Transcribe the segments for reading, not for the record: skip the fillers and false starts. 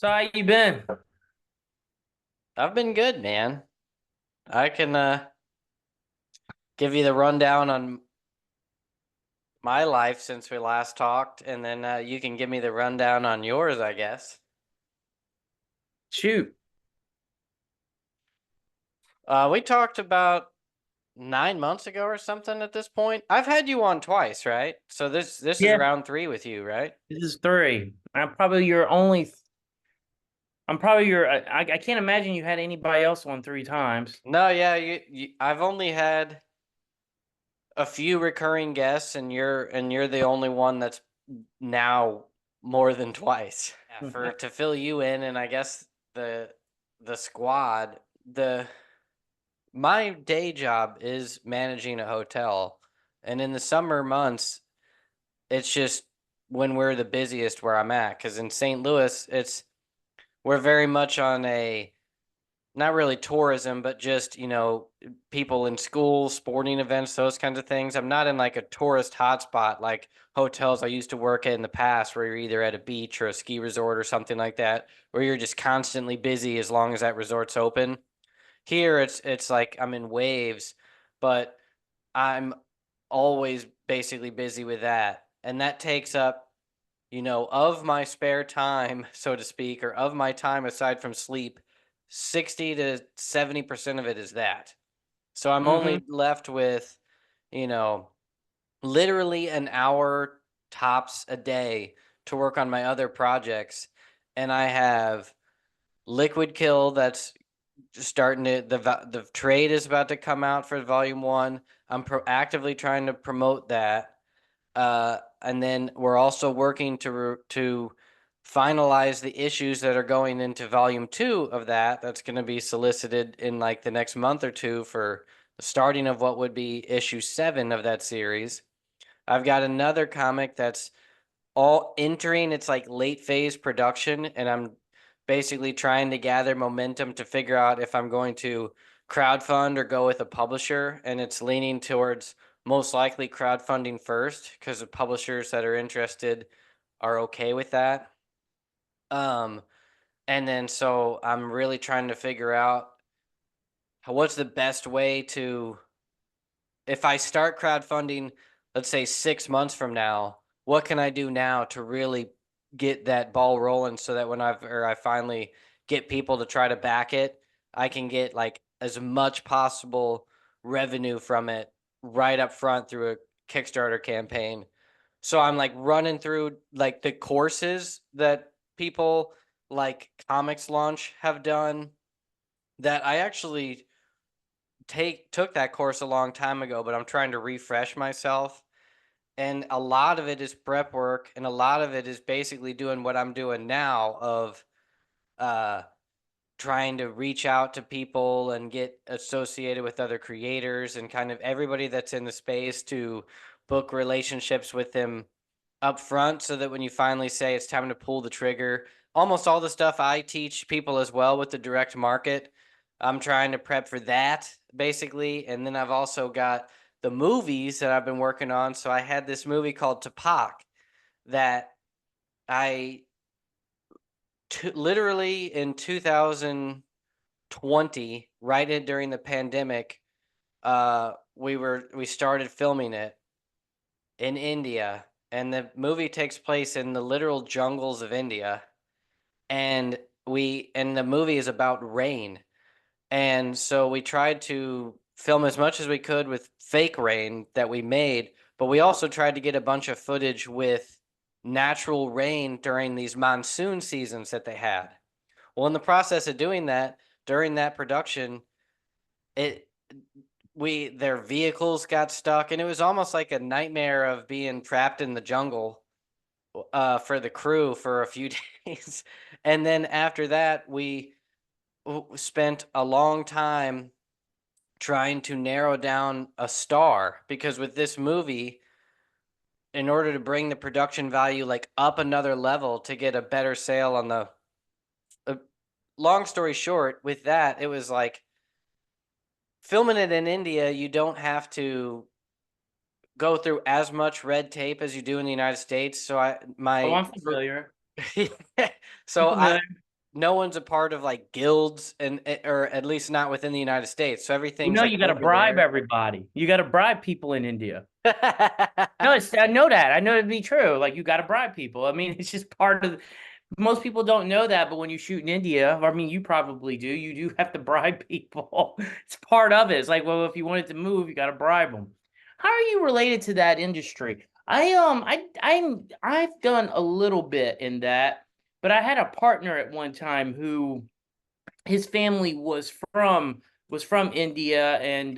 So how you been? I've been good, man. I can give you the rundown on my life since we last talked, and then you can give me the rundown on yours, I guess. Shoot. We talked about 9 months ago or something at this point. I've had you on twice, right? So this is Yeah, round three with you, right? this is three. I'm probably your I can't imagine you had anybody else on three times. No, yeah, I've only had a few recurring guests, and you're the only one that's now more than twice. Yeah, for to fill you in, and I guess the squad, the my day job is managing a hotel, and in the summer months, it's just when we're the busiest where I'm at. Because in St. Louis, we're very much on a not really tourism, but just, people in school, sporting events, those kinds of things. I'm not in like a tourist hotspot like hotels I used to work at in the past, where you're either at a beach or a ski resort or something like that, where you're just constantly busy as long as that resort's open. Here it's like I'm in waves, but I'm always basically busy with that. And that takes up, of my spare time, so to speak, or of my time aside from sleep, 60 to 70% of it is that. So I'm Mm-hmm. only left with, you know, literally an hour tops a day to work on my other projects. And I have Liquid Kill that's starting to the trade is about to come out for volume one. I'm proactively trying to promote that, and then we're also working to finalize the issues that are going into volume two of that. That's going to be solicited in like the next month or two for the starting of what would be issue 7 of that series. I've got another comic that's all entering its like late phase production, and I'm basically trying to gather momentum to figure out if I'm going to crowdfund or go with a publisher, and it's leaning towards most likely crowdfunding first because the publishers that are interested are okay with that. Um, and then so I'm really trying to figure out what's the best way to, if I start crowdfunding, let's say 6 months from now, what can I do now to really get that ball rolling so that when I finally get people to try to back it, I can get like as much possible revenue from it right up front through a Kickstarter campaign. So I'm like running through like the courses that people like Comics Launch have done, that I actually took that course a long time ago, but I'm trying to refresh myself. And a lot of it is prep work, and a lot of it is basically doing what I'm doing now of uh trying to reach out to people and get associated with other creators and kind of everybody that's in the space to book relationships with them up front, so that when you finally say it's time to pull the trigger, almost all the stuff I teach people as well with the direct market, I'm trying to prep for that basically. And then I've also got the movies that I've been working on. So I had this movie called Tapak that I literally in 2020, right during the pandemic, we started filming it in India, and the movie takes place in the literal jungles of India, and the movie is about rain. And so we tried to film as much as we could with fake rain that we made, but we also tried to get a bunch of footage with natural rain during these monsoon seasons that they had. Well, in the process of doing that, during that production, it we their vehicles got stuck, and it was almost like a nightmare of being trapped in the jungle for the crew for a few days. And then after that, we spent a long time trying to narrow down a star, because with this movie, in order to bring the production value like up another level to get a better sale on the uh, long story short, with that, it was like filming it in India, you don't have to go through as much red tape as you do in the United States. So I Oh, my I'm familiar. I'm so I familiar. no one's a part of like guilds and or at least not within the United States. So You everything's know, like you got to over bribe there. everybody. You got to bribe people in India. No, I know that. I know it'd be true. Like you got to bribe people. I mean, it's just part of. Most people don't know that, but when you shoot in India, I mean, you probably do. You do have to bribe people. It's part of it. It's like, well, if you wanted to move, you got to bribe them. How are you related to that industry? I've done a little bit in that, but I had a partner at one time who his family was from India, and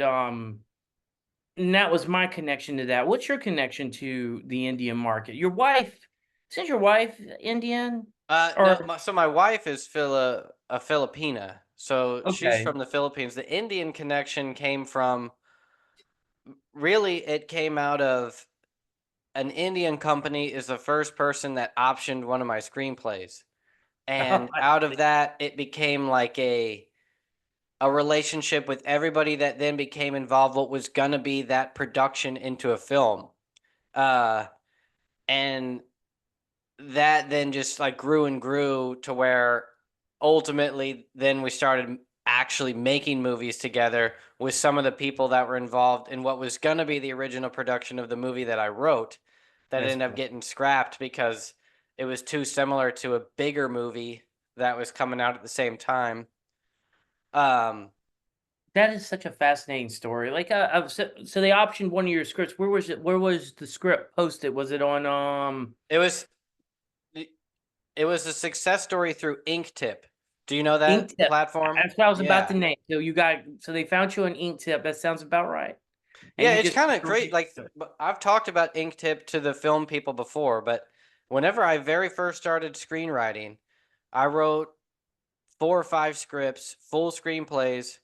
that was my connection to that. What's your connection to the Indian market? Your wife, isn't your wife Indian? No, Or so my wife is a Filipina. So she's okay, from the Philippines. The Indian connection came from really it came out of an Indian company is the first person that optioned one of my screenplays. And I out of see. that it became like a relationship with everybody that then became involved what was going to be that production into a film. Uh and that then just like grew and grew to where ultimately then we started actually making movies together with some of the people that were involved in what was going to be the original production of the movie that I wrote that That's ended up cool. getting scrapped because it was too similar to a bigger movie that was coming out at the same time. Um, That is such a fascinating story. Like, so they optioned one of your scripts. Where was it? Where was the script posted? Was it on it was it was a success story through Inktip. Do you know that Inktip? platform? That's what I was about to Yeah. name. So they found you on Inktip. That sounds about right. And Yeah, you it's just kind of great. Like I've talked about Inktip to the film people before, but whenever I very first started screenwriting, I wrote 4 or 5 scripts, full screenplays,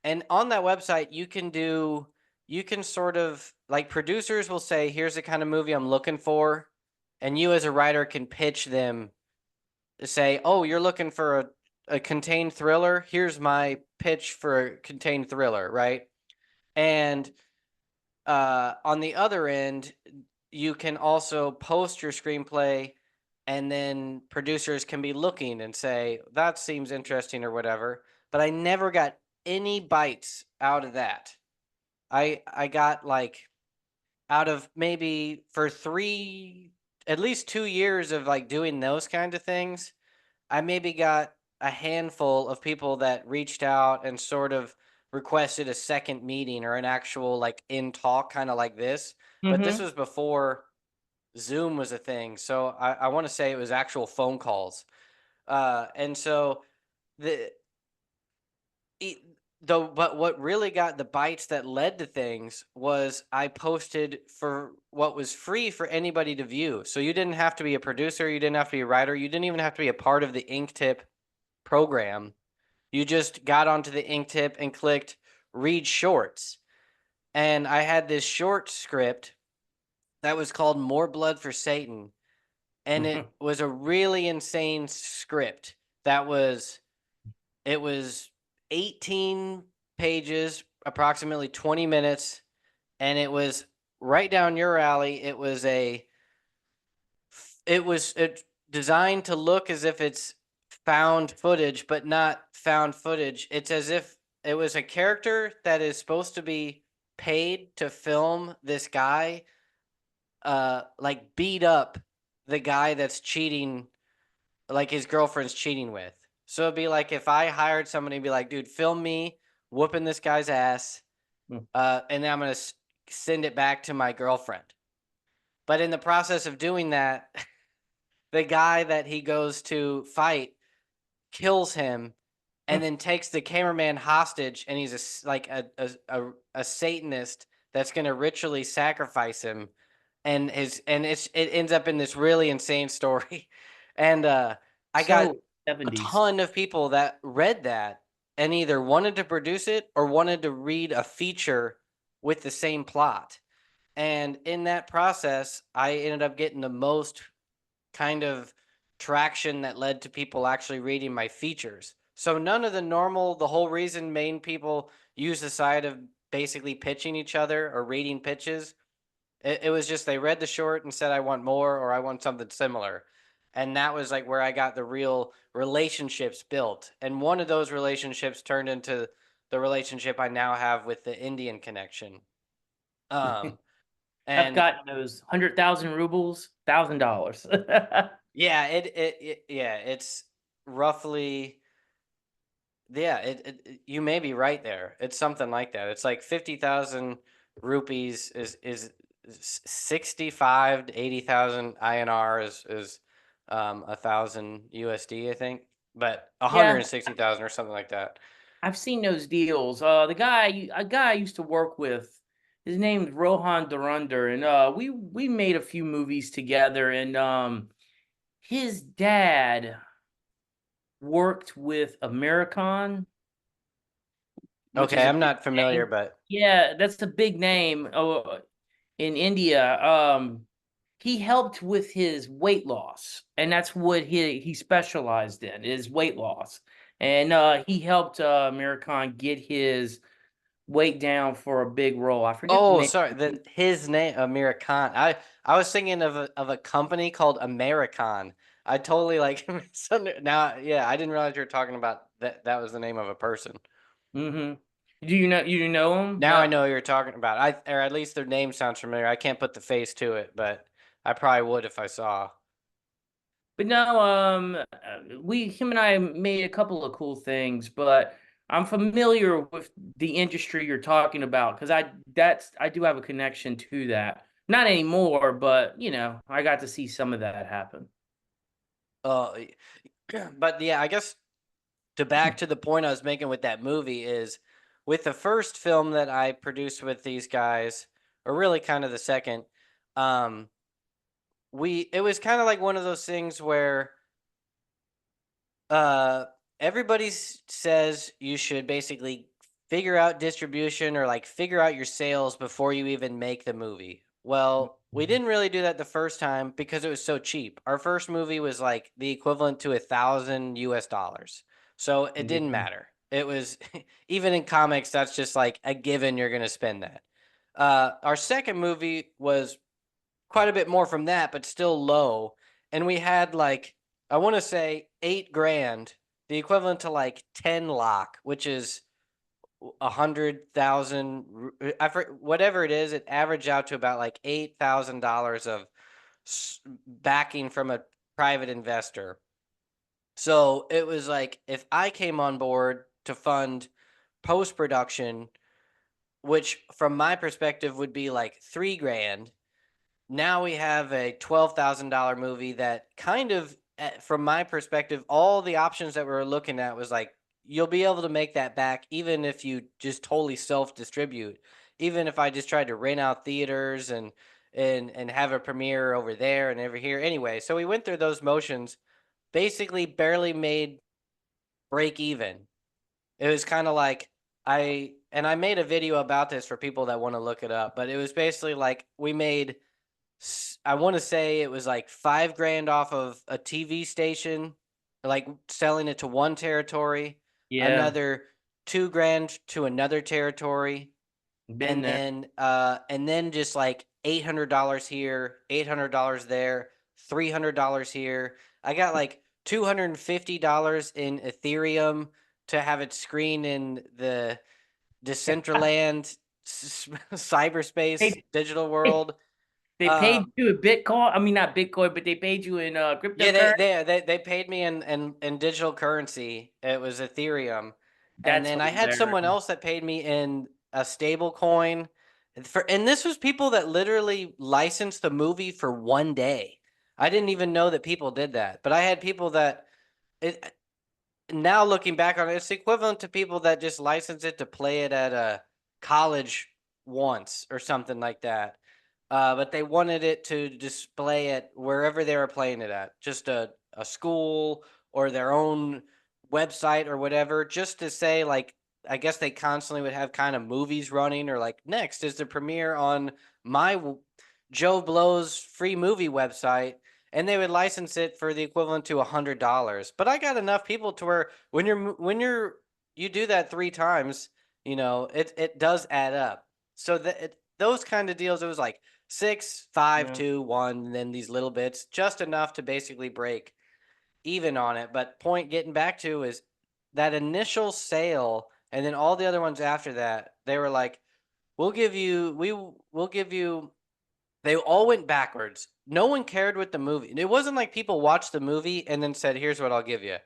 and on that website you can sort of like producers will say, "Here's the kind of movie I'm looking for," and you as a writer can pitch them to say, "Oh, you're looking for a contained thriller. Here's my pitch for a contained thriller," right? And on the other end, you can also post your screenplay, and then producers can be looking and say, that seems interesting or whatever. But I never got any bites out of that. I got like out of maybe for at least 2 years of like doing those kind of things, I maybe got a handful of people that reached out and sort of requested a second meeting or an actual like in talk kind of like this. But this Mm-hmm. was before Zoom was a thing. So I want to say it was actual phone calls. And so the e- though but what really got the bites that led to things was I posted for what was free for anybody to view. So you didn't have to be a producer, you didn't have to be a writer, you didn't even have to be a part of the Inktip program. You just got onto the Inktip and clicked read shorts. And I had this short script that was called More Blood for Satan. And it was a really insane script that it was 18 pages, approximately 20 minutes. And it was right down your alley. It designed to look as if it's found footage, but not found footage. It's as if it was a character that is supposed to be paid to film this guy, like beat up the guy that's cheating, like his girlfriend's cheating with. So it'd be like if I hired somebody and be like, dude, film me whooping this guy's ass, and then I'm gonna send it back to my girlfriend. But in the process of doing that, the guy that he goes to fight kills him and then takes the cameraman hostage, and he's like a Satanist that's going to ritually sacrifice him, and it ends up in this really insane story. And I got So a 70s. ton of people that read that and either wanted to produce it or wanted to read a feature with the same plot. And in that process, I ended up getting the most kind of traction that led to people actually reading my features. So none of the whole reason main people use the side of basically pitching each other or reading pitches, it was just they read the short and said, I want more or I want something similar. And that was like where I got the real relationships built. And one of those relationships turned into the relationship I now have with the Indian connection. Um, I've and gotten those 100,000 rubles, $1,000. yeah, yeah, it's roughly, yeah, you may be right there. It's something like that. It's like 50,000 rupees is 65 to 80,000 INR is 1,000 USD, I think, but Yeah, 160,000 or something like that. I've seen those deals. A guy I used to work with, his name's Rohan Durandar, and we made a few movies together. And his dad worked with American, which Okay, is a I'm big not familiar, name. but Yeah, that's a big name in India. He helped with his weight loss, and that's what he specialized in, is weight loss. And he helped American get his weight down for a big role. I forget the oh, name. sorry, that his name American. I was thinking of a company called American. I totally like now. Yeah, I didn't realize you were talking about that was the name of a person. Mm-hmm. Do you know him? Now I know who you're talking about. Or at least their name sounds familiar. I can't put the face to it, but I probably would if I saw. But no, him and I made a couple of cool things, but I'm familiar with the industry you're talking about because I do have a connection to that. Not anymore, but I got to see some of that happen. Uh, but yeah, I guess to back to the point I was making with that movie is with the first film that I produced with these guys, or really kind of the second, um, it was kind of like one of those things where uh everybody says you should basically figure out distribution or like figure out your sales before you even make the movie. Well, we didn't really do that the first time because it was so cheap. Our first movie was like the equivalent to 1,000 US dollars. So it didn't Yeah. matter. It was even in comics, that's just like a given you're going to spend that. Our second movie was quite a bit more from that, but still low. And we had like, I want to say 8 grand, the equivalent to like 10 lakh, which is 100,000. Whatever it is, it averaged out to about like $8,000 of backing from a private investor. So it was like if I came on board to fund post production, which from my perspective would be like 3 grand, now we have a $12,000 movie that kind of, from my perspective, all the options that we were looking at was like, you'll be able to make that back even if you just totally self distribute. Even if I just tried to rent out theaters and have a premiere over there and over here. Anyway, so we went through those motions, basically barely made break even. It was kind of like I made a video about this for people that want to look it up, but it was basically like we made, I want to say it was like 5 grand off of a TV station, like selling it to one territory, Yeah, another 2 grand to another territory, been there. and then just like $800 here, $800 there, $300 here. I got like $250 in Ethereum to have it screened in the Decentraland cyberspace They digital world. they paid Um, you in Bitcoin. I mean, not Bitcoin, but they paid you in yeah, cryptocurrency. they paid me in digital currency. It was Ethereum, and That's then I had someone hilarious. else that paid me in a stable coin. And this was people that literally licensed the movie for 1 day. I didn't even know that people did that, but I had people that it, now looking back on it, it's equivalent to people that just license it to play it at a college once or something like that. But they wanted it to display it wherever they were playing it at, just a school or their own website or whatever, just to say, like, I guess they constantly would have kind of movies running or like, next is the premiere on my Joe Blow's free movie website, and they would license it for the equivalent to $100. But I got enough people to where you do that 3 times, it does add up. So those kind of deals, it was like 6, 5, Yeah. 2, 1, and then these little bits, just enough to basically break even on it. But point getting back to is that initial sale, and then all the other ones after that, they were like, we'll give you. They all went backwards. No one cared what the movie. It wasn't like people watched the movie and then said, "Here's what I'll give you." No.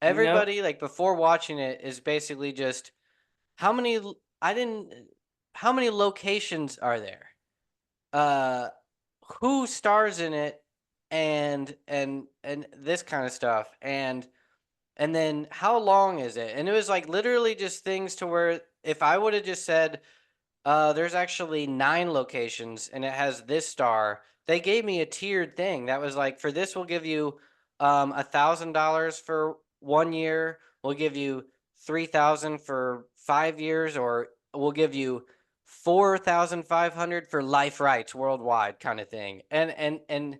Everybody, like, before watching it is basically just how many. I didn't. How many locations are there? Uh, who stars in it, and this kind of stuff, and then how long is it? And it was like literally just things to where if I would have just said, there's actually 9 locations and it has this star. They gave me a tiered thing that was like, for this, we'll give you $1,000 for 1 year. We'll give you 3,000 for 5 years, or we'll give you 4,500 for life rights worldwide, kind of thing. And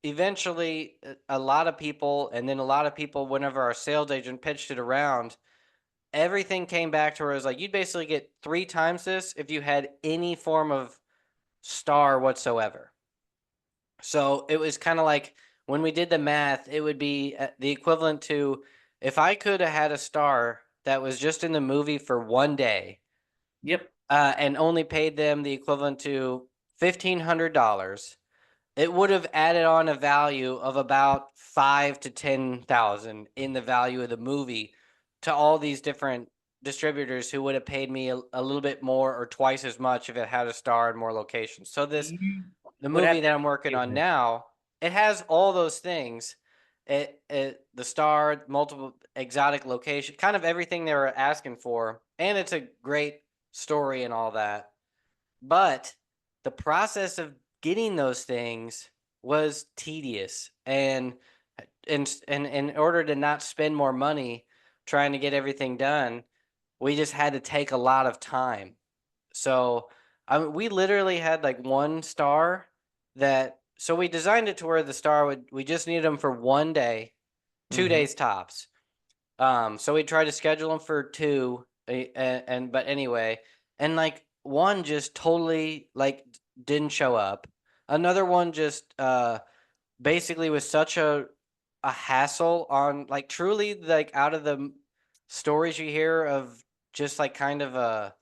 eventually, a lot of people, and then a lot of people, whenever our sales agent pitched it around, everything came back to where it was like you'd basically get 3 times this if you had any form of star whatsoever. So it was kind of like when we did the math, it would be the equivalent to if I could have had a star that was just in the movie for 1 day, Yep. and only paid them the equivalent to $1,500, it would have added on a value of about 5 to 10,000 in the value of the movie to all these different distributors who would have paid me a little bit more or twice as much if it had a star in more locations. So You the would have movie to that have I'm working on Hoven. now, it has all those things. The star, multiple exotic location, kind of everything they were asking for, and it's a great story and all that. But the process of getting those things was tedious, and in order to not spend more money trying to get everything done, we just had to take a lot of time. So, I mean, we literally had like 1 star that, so we designed it to where the star would, we just needed them for 1 day, 2 days tops. So we tried to schedule them for 2, but anyway, and like one just totally like didn't show up. Another one just basically was such a hassle on, like, truly, like, out of the stories you hear of just like kind of a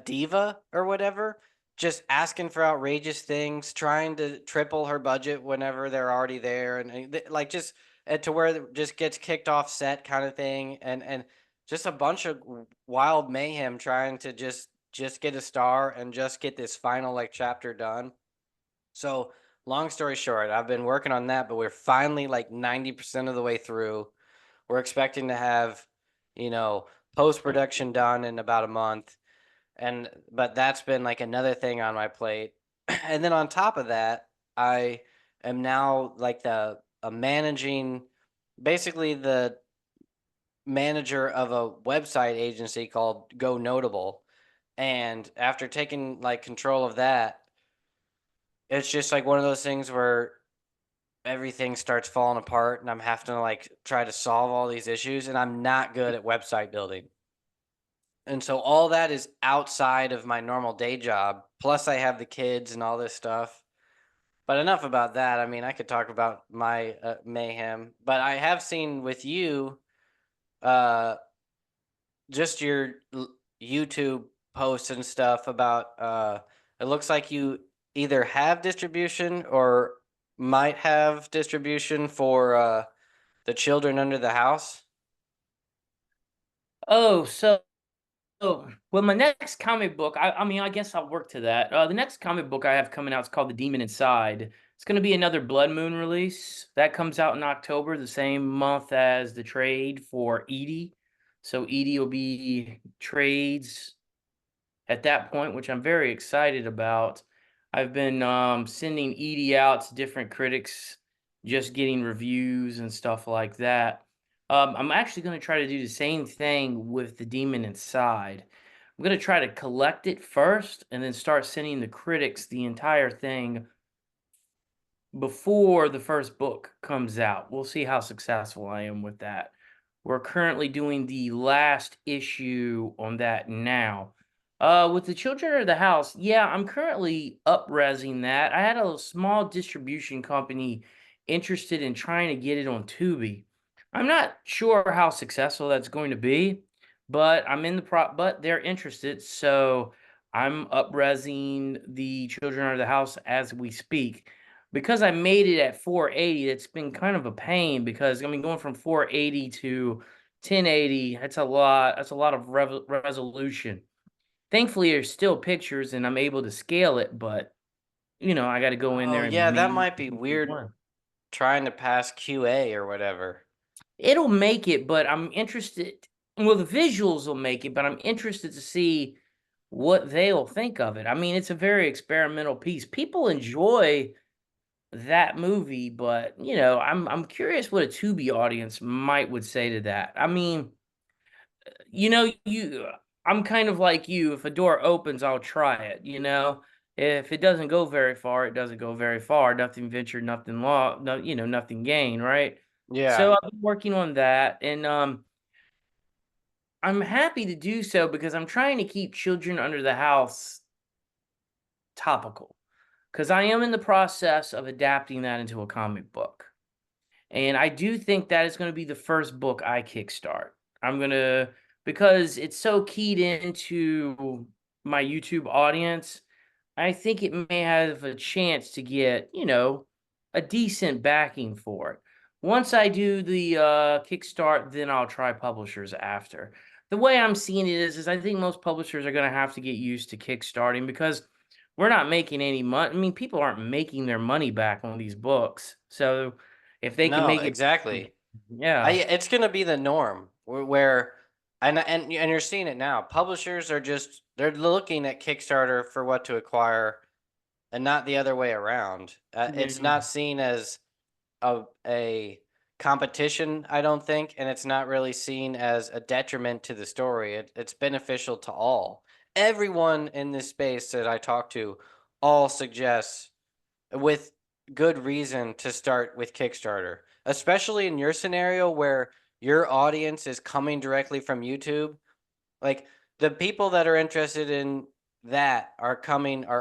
diva or whatever, just asking for outrageous things, trying to triple her budget whenever they're already there, and like just to where it just gets kicked off set kind of thing, and just a bunch of wild mayhem trying to just get a star and just get this final like chapter done. So long story short, I've been working on that, but we're finally like 90% of the way through. We're expecting to have, you know, post production done in about a month, and but that's been like another thing on my plate. And then on top of that, I am now like the a managing, basically the manager of a website agency called Go Notable. And after taking like control of that, it's just like one of those things where everything starts falling apart and I'm having to like try to solve all these issues, and I'm not good at website building. And so all that is outside of my normal day job. Plus, I have the kids and all this stuff. But enough about that. I mean, I could talk about my mayhem. But I have seen with you, uh, just your YouTube posts and stuff about. It looks like you either have distribution or might have distribution for the children under the house. Oh, well, my next comic book, I mean, I guess I'll work to that. The next comic book I have coming out is called The Demon Inside. It's going to be another Blood Moon release. That comes out in October, the same month as the trade for EDIE. So EDIE will be trades at that point, which I'm very excited about. I've been sending EDIE out to different critics, just getting reviews and stuff like that. I'm actually going to try to do the same thing with The Demon Inside. I'm going to try to collect it first and then start sending the critics the entire thing before the first book comes out. We'll see how successful I am with that. We're currently doing the last issue on that now. With the children or the house, yeah, I'm currently up-resing that. I had a small distribution company interested in trying to get it on Tubi. I'm not sure how successful that's going to be, but but they're interested, so I'm up-resing the children or the house as we speak. Because I made it at 480, it's been kind of a pain because I mean going from 480 to 1080, that's a lot of resolution. Thankfully, there's still pictures and I'm able to scale it, but, I gotta go in Oh there and yeah, that manually might be make it weird work. trying to pass QA or whatever. It'll make it, but I'm interested well, the visuals will make it, but I'm interested to see what they'll think of it. I mean, it's a very experimental piece. People enjoy that movie, but, I'm curious what a Tubi audience would say to that. I mean, I'm kind of like you. If a door opens, I'll try it, you know? If it doesn't go very far, it doesn't go very far. Nothing ventured, nothing lost, no, nothing gained, right? Yeah. So I've been working on that and I'm happy to do so because I'm trying to keep children under the house topical. Because I am in the process of adapting that into a comic book. And I do think that is going to be the first book I kickstart. I'm going to, because it's so keyed into my YouTube audience, I think it may have a chance to get, a decent backing for it. Once I do the kickstart, then I'll try publishers after. The way I'm seeing it is I think most publishers are going to have to get used to kickstarting because we're not making any money. I mean, people aren't making their money back on these books. So if they can No, make it, exactly. yeah, It's going to be the norm where and you're seeing it now. Publishers are just they're looking at Kickstarter for what to acquire and not the other way around. It's yeah. not seen as a competition, I don't think, and it's not really seen as a detriment to the story. It's beneficial to all. Everyone in this space that I talk to all suggests with good reason to start with Kickstarter, especially in your scenario where your audience is coming directly from YouTube. Like the people that are interested in that are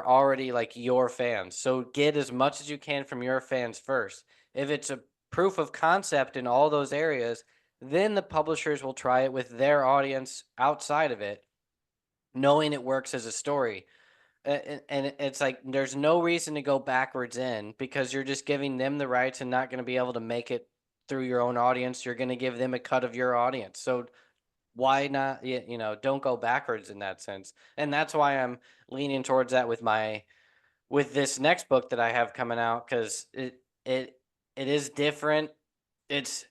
already like your fans. So get as much as you can from your fans first. If it's a proof of concept in all those areas, then the publishers will try it with their audience outside of it, knowing it works as a story. And it's like there's no reason to go backwards in because you're just giving them the rights and not going to be able to make it through your own audience. You're going to give them a cut of your audience. So why not, don't go backwards in that sense. And that's why I'm leaning towards that with this next book that I have coming out, because it is different. It's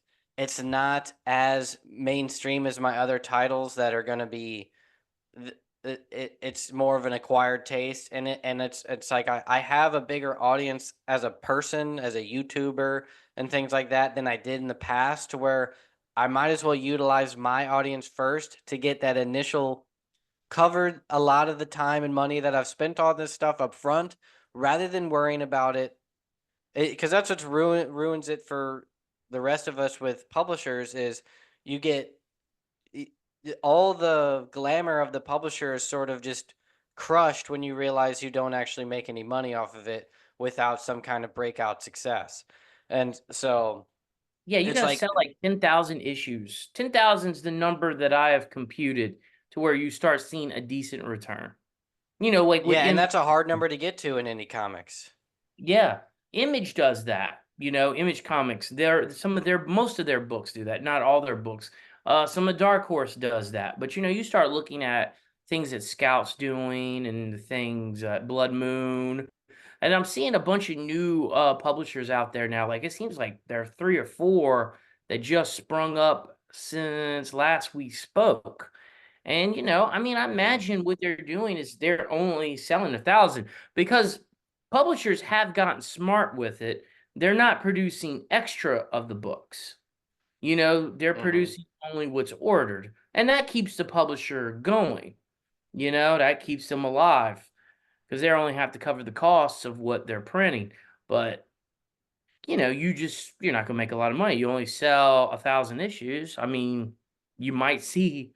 not as mainstream as my other titles that are going to be it's more of an acquired taste, and it's like I have a bigger audience as a person, as a YouTuber and things like that than I did in the past, to where I might as well utilize my audience first to get that initial covered a lot of the time and money that I've spent on this stuff up front, rather than worrying about it, because that's what's ruins it for the rest of us with publishers is you get all the glamour of the publisher is sort of just crushed when you realize you don't actually make any money off of it without some kind of breakout success. And so Yeah, you it's gotta like, sell like 10,000 issues. 10,000 is the number that I have computed to where you start seeing a decent return. Like with yeah, and Image. that's a hard number to get to in indie comics. Yeah, Image does that. Image Comics. Most of their books do that. Not all their books. Some of Dark Horse does that. But you start looking at things that Scout's doing and the things Blood Moon. And I'm seeing a bunch of new publishers out there now. Like it seems like there are 3 or 4 that just sprung up since last we spoke. And I mean, I Mhm. imagine what they're doing is they're only selling 1,000 because publishers have gotten smart with it. They're not producing extra of the books. They're Mhm. producing only what's ordered, and that keeps the publisher going. That keeps them alive because they only have to cover the costs of what they're printing. But you're not gonna make a lot of money. You only sell 1,000 issues. I mean, you might see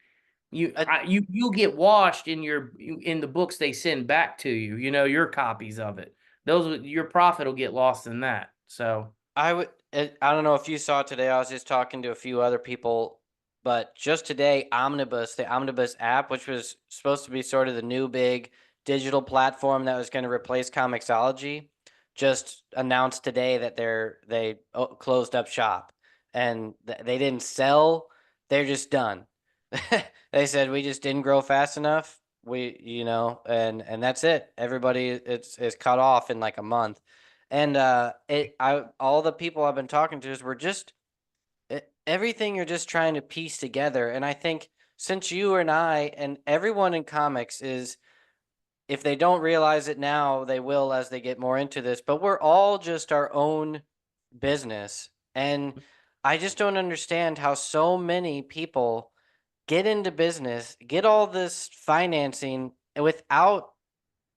You'll get washed in the books they send back to you. Your copies of it. Your profit will get lost in that. So I don't know if you saw today. I was just talking to a few other people, but just today, the Omnibus app, which was supposed to be sort of the new big digital platform that was going to replace Comixology, just announced today that they closed up shop, and they didn't sell. They're just done. They said we just didn't grow fast enough. And that's it. Everybody is cut off in like a month. And all the people I've been talking to were just everything you're just trying to piece together. And I think since you and I and everyone in comics is, if they don't realize it now, they will as they get more into this. But we're all just our own business. And I just don't understand how so many people get into business, get all this financing without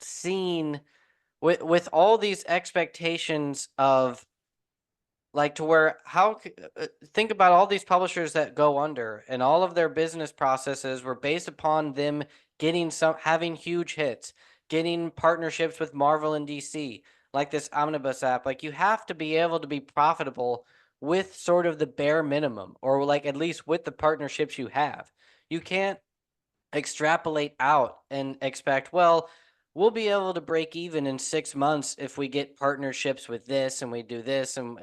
seeing with all these expectations of like to where think about all these publishers that go under, and all of their business processes were based upon them having huge hits, getting partnerships with Marvel and DC, like this Omnibus app. Like, you have to be able to be profitable with sort of the bare minimum, or like at least with the partnerships you have. You can't extrapolate out and expect, well, we'll be able to break even in 6 months if we get partnerships with this and we do this, and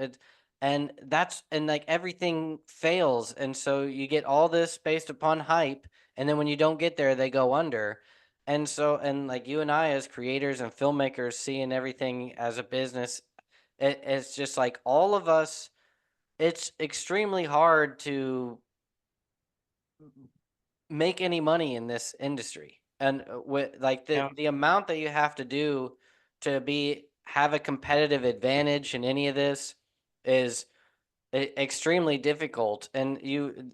like everything fails. And so you get all this based upon hype, and then when you don't get there, they go under. And like you and I as creators and filmmakers seeing everything as a business, it's just like all of us, it's extremely hard to make any money in this industry. And with like yeah. the amount that you have to do to have a competitive advantage in any of this is extremely difficult. And you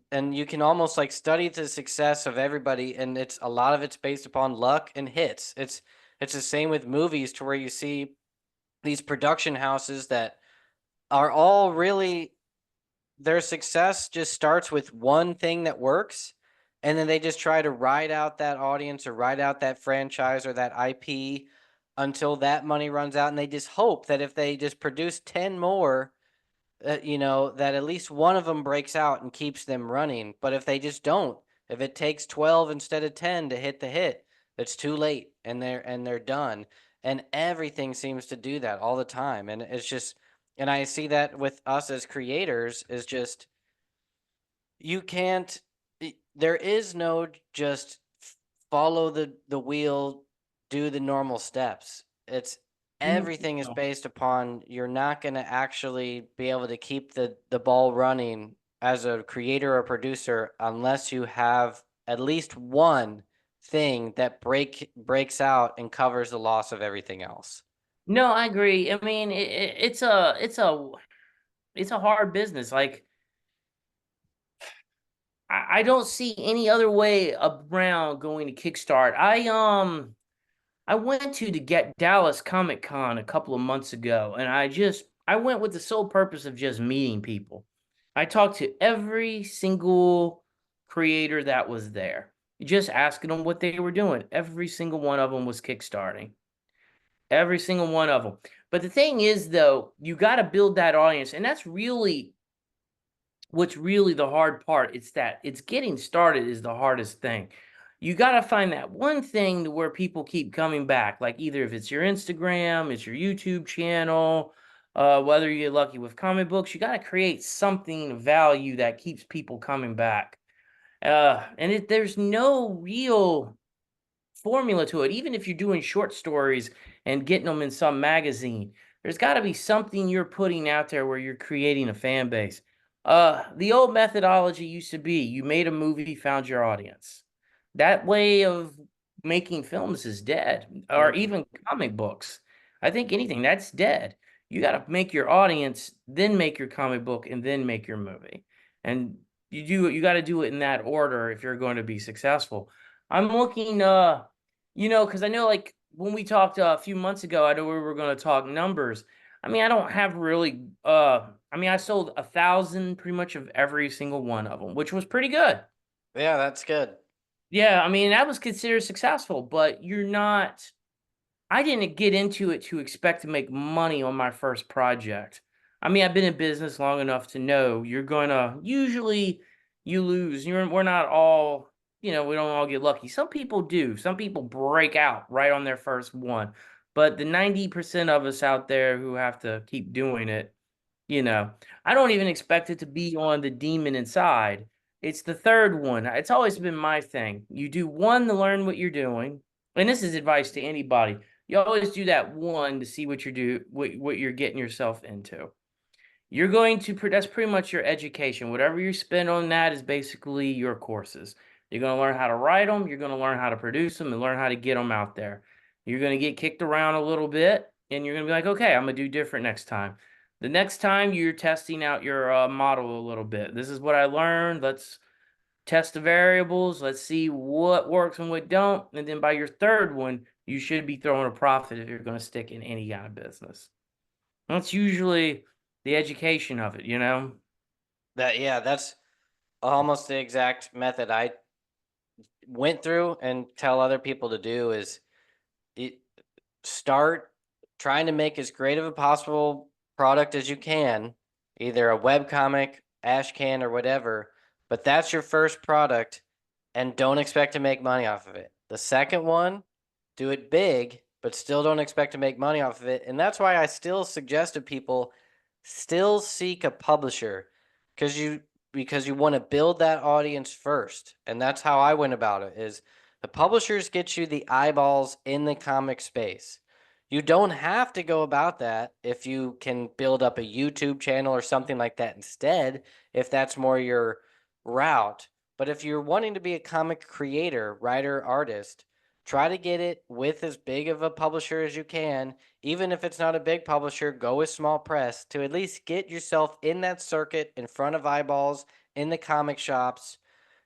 can almost like study the success of everybody, and a lot of it's based upon luck and hits. It's the same with movies, to where you see these production houses that are all really, their success just starts with one thing that works, and then they just try to ride out that audience or ride out that franchise or that IP until that money runs out, and they just hope that if they just produce 10 more, that at least one of them breaks out and keeps them running. But if they just don't, if it takes 12 instead of 10 to hit the hit, it's too late, and they're done. And everything seems to do that all the time. And it's just, and I see that with us as creators, is just, you can't, there is no just follow the wheel, do the normal steps. It's everything is No. based upon, you're not going to actually be able to keep the ball running as a creator or producer unless you have at least one thing that breaks out and covers the loss of everything else. No, I agree. I mean, it's a hard business. Like, I don't see any other way around going to Kickstart. I went to the Get Dallas Comic Con a couple of months ago, and I went with the sole purpose of just meeting people. I talked to every single creator that was there, just asking them what they were doing. Every single one of them was kickstarting. Every single one of them. But the thing is, though, you got to build that audience, and that's really what's really the hard part. It's getting started is the hardest thing. You got to find that one thing to where people keep coming back, like either if it's your Instagram, it's your YouTube channel, whether you get lucky with comic books, you got to create something of value that keeps people coming back. And there's no real formula to it. Even if you're doing short stories and getting them in some magazine, there's got to be something you're putting out there where you're creating a fan base. The old methodology used to be you made a movie, found your audience. That way of making films is dead, or even comic books. I think anything that's dead. You got to make your audience, then make your comic book, and then make your movie. And you got to do it in that order if you're going to be successful. I'm looking because I know, like, when we talked a few months ago, I know we were going to talk numbers. I mean, I don't have really I mean, I sold 1,000 pretty much of every single one of them, which was pretty good. Yeah, that's good. Yeah, I mean, that was considered successful, but you're not. I didn't get into it to expect to make money on my first project. I mean, I've been in business long enough to know you're gonna usually you lose. We're not all, we don't all get lucky. Some people do. Some people break out right on their first one. But the 90% of us out there who have to keep doing it, you know, I don't even expect it to be on the demon inside. It's the third one. It's always been my thing. You do one to learn what you're doing, and this is advice to anybody. You always do that one to see what you're getting yourself into. You're going to that's pretty much your education. Whatever you spend on that is basically your courses. You're going to learn how to write them, you're going to learn how to produce them and learn how to get them out there. You're going to get kicked around a little bit and you're going to be like, "Okay, I'm going to do different next time." The next time you're testing out your model a little bit. This is what I learned. Let's test the variables. Let's see what works and what don't. And then by your third one, you should be throwing a profit if you're going to stick in any kind of business. That's usually the education of it. That's almost the exact method I went through and tell other people to do is it, start trying to make as great of a possible product as you can, either a web comic, ash can, or whatever. But that's your first product, and don't expect to make money off of it. The second one, do it big, but still don't expect to make money off of it. And that's why I still suggest to people still seek a publisher because you want to build that audience first. And that's how I went about it is the publishers get you the eyeballs in the comic space. You don't have to go about that if you can build up a YouTube channel or something like that instead, if that's more your route. But if you're wanting to be a comic creator, writer, artist, try to get it with as big of a publisher as you can. Even if it's not a big publisher, go with small press to at least get yourself in that circuit in front of eyeballs in the comic shops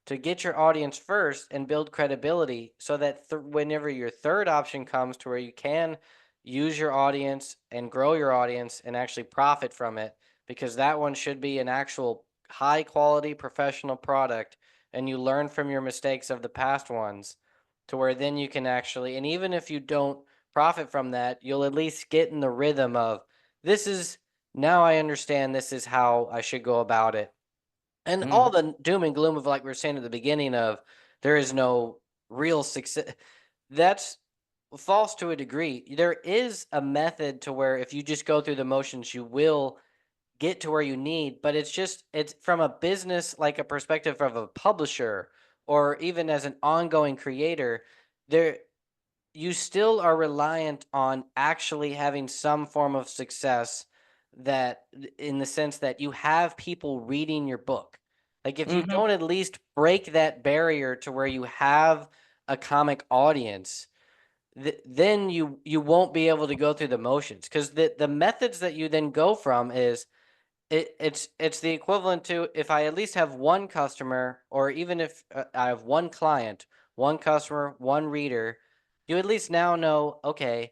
to get your audience first and build credibility so that whenever your third option comes to where you can use your audience and grow your audience and actually profit from it, because that one should be an actual high quality professional product and you learn from your mistakes of the past ones to where then you can actually, and even if you don't profit from that, you'll at least get in the rhythm of this is now I understand this is how I should go about it. And all Mhm. the doom and gloom of like we were saying at the beginning of there is no real success. That's false to a degree. There is a method to where if you just go through the motions, you will get to where you need, but it's from a business like a perspective of a publisher or even as an ongoing creator, there you still are reliant on actually having some form of success that in the sense that you have people reading your book. Like if you Mhm. don't at least break that barrier to where you have a comic audience, then you won't be able to go through the motions because the methods that you then go from is it's the equivalent to if I at least have one customer, or even if I have one client, one customer, one reader, you at least now know, okay,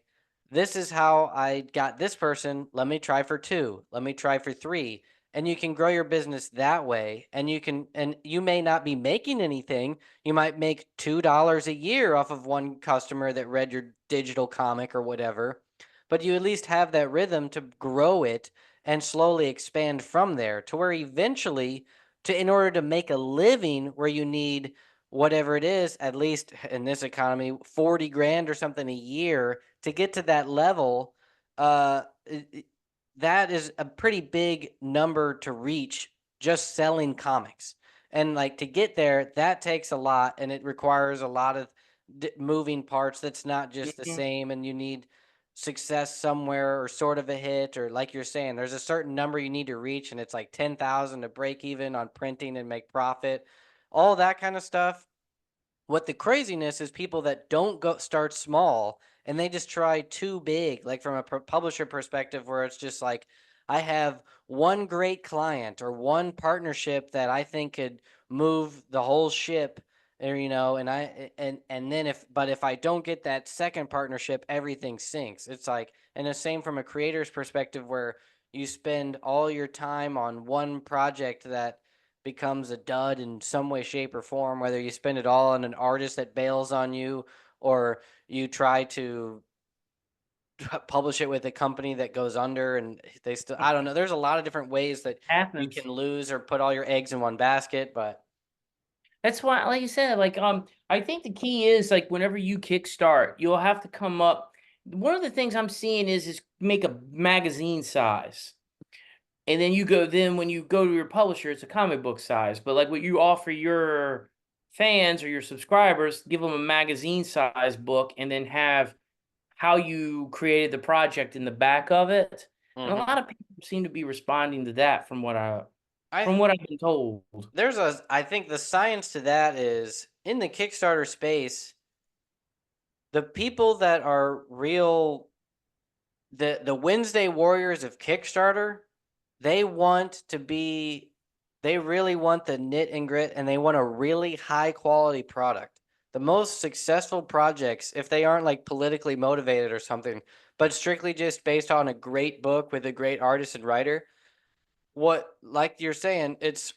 this is how I got this person. Let me try for two. Let me try for three. And you can grow your business that way. And you may not be making anything. You might make $2 a year off of one customer that read your digital comic or whatever. But you at least have that rhythm to grow it and slowly expand from there to where eventually in order to make a living where you need whatever it is, at least in this economy, 40 grand or something a year to get to that level, uh that is a pretty big number to reach just selling comics. And like to get there, that takes a lot and it requires a lot of moving parts that's not just the Mhm. same, and you need success somewhere or sort of a hit, or like you're saying there's a certain number you need to reach and it's like 10,000 to break even on printing and make profit, all that kind of stuff. What the craziness is people that don't go start small and they just try too big, like from a publisher perspective, where it's just like, I have one great client or one partnership that I think could move the whole ship, or and and then if I don't get that second partnership, everything sinks. It's like, and the same from a creator's perspective, where you spend all your time on one project that becomes a dud in some way, shape, or form, whether you spend it all on an artist that bails on you, or you try to publish it with a company that goes under and they still, I don't know. There's a lot of different ways that you Happens. can lose or put all your eggs in one basket, but That's why, like you said, like I think the key is like whenever you kickstart, you'll have to come up. One of the things I'm seeing is make a magazine size. And then then when you go to your publisher, it's a comic book size. But like what you offer your fans or your subscribers, give them a magazine size book and then have how you created the project in the back of it. And a mhm. lot of people seem to be responding to that I from what I've been told. I think the science to that is in the Kickstarter space, the people that are real, the Wednesday warriors of Kickstarter, they want to be, they really want the knit and grit, and they want a really high quality product. The most successful projects, if they aren't like politically motivated or something, but strictly just based on a great book with a great artist and writer, what, like you're saying, it's,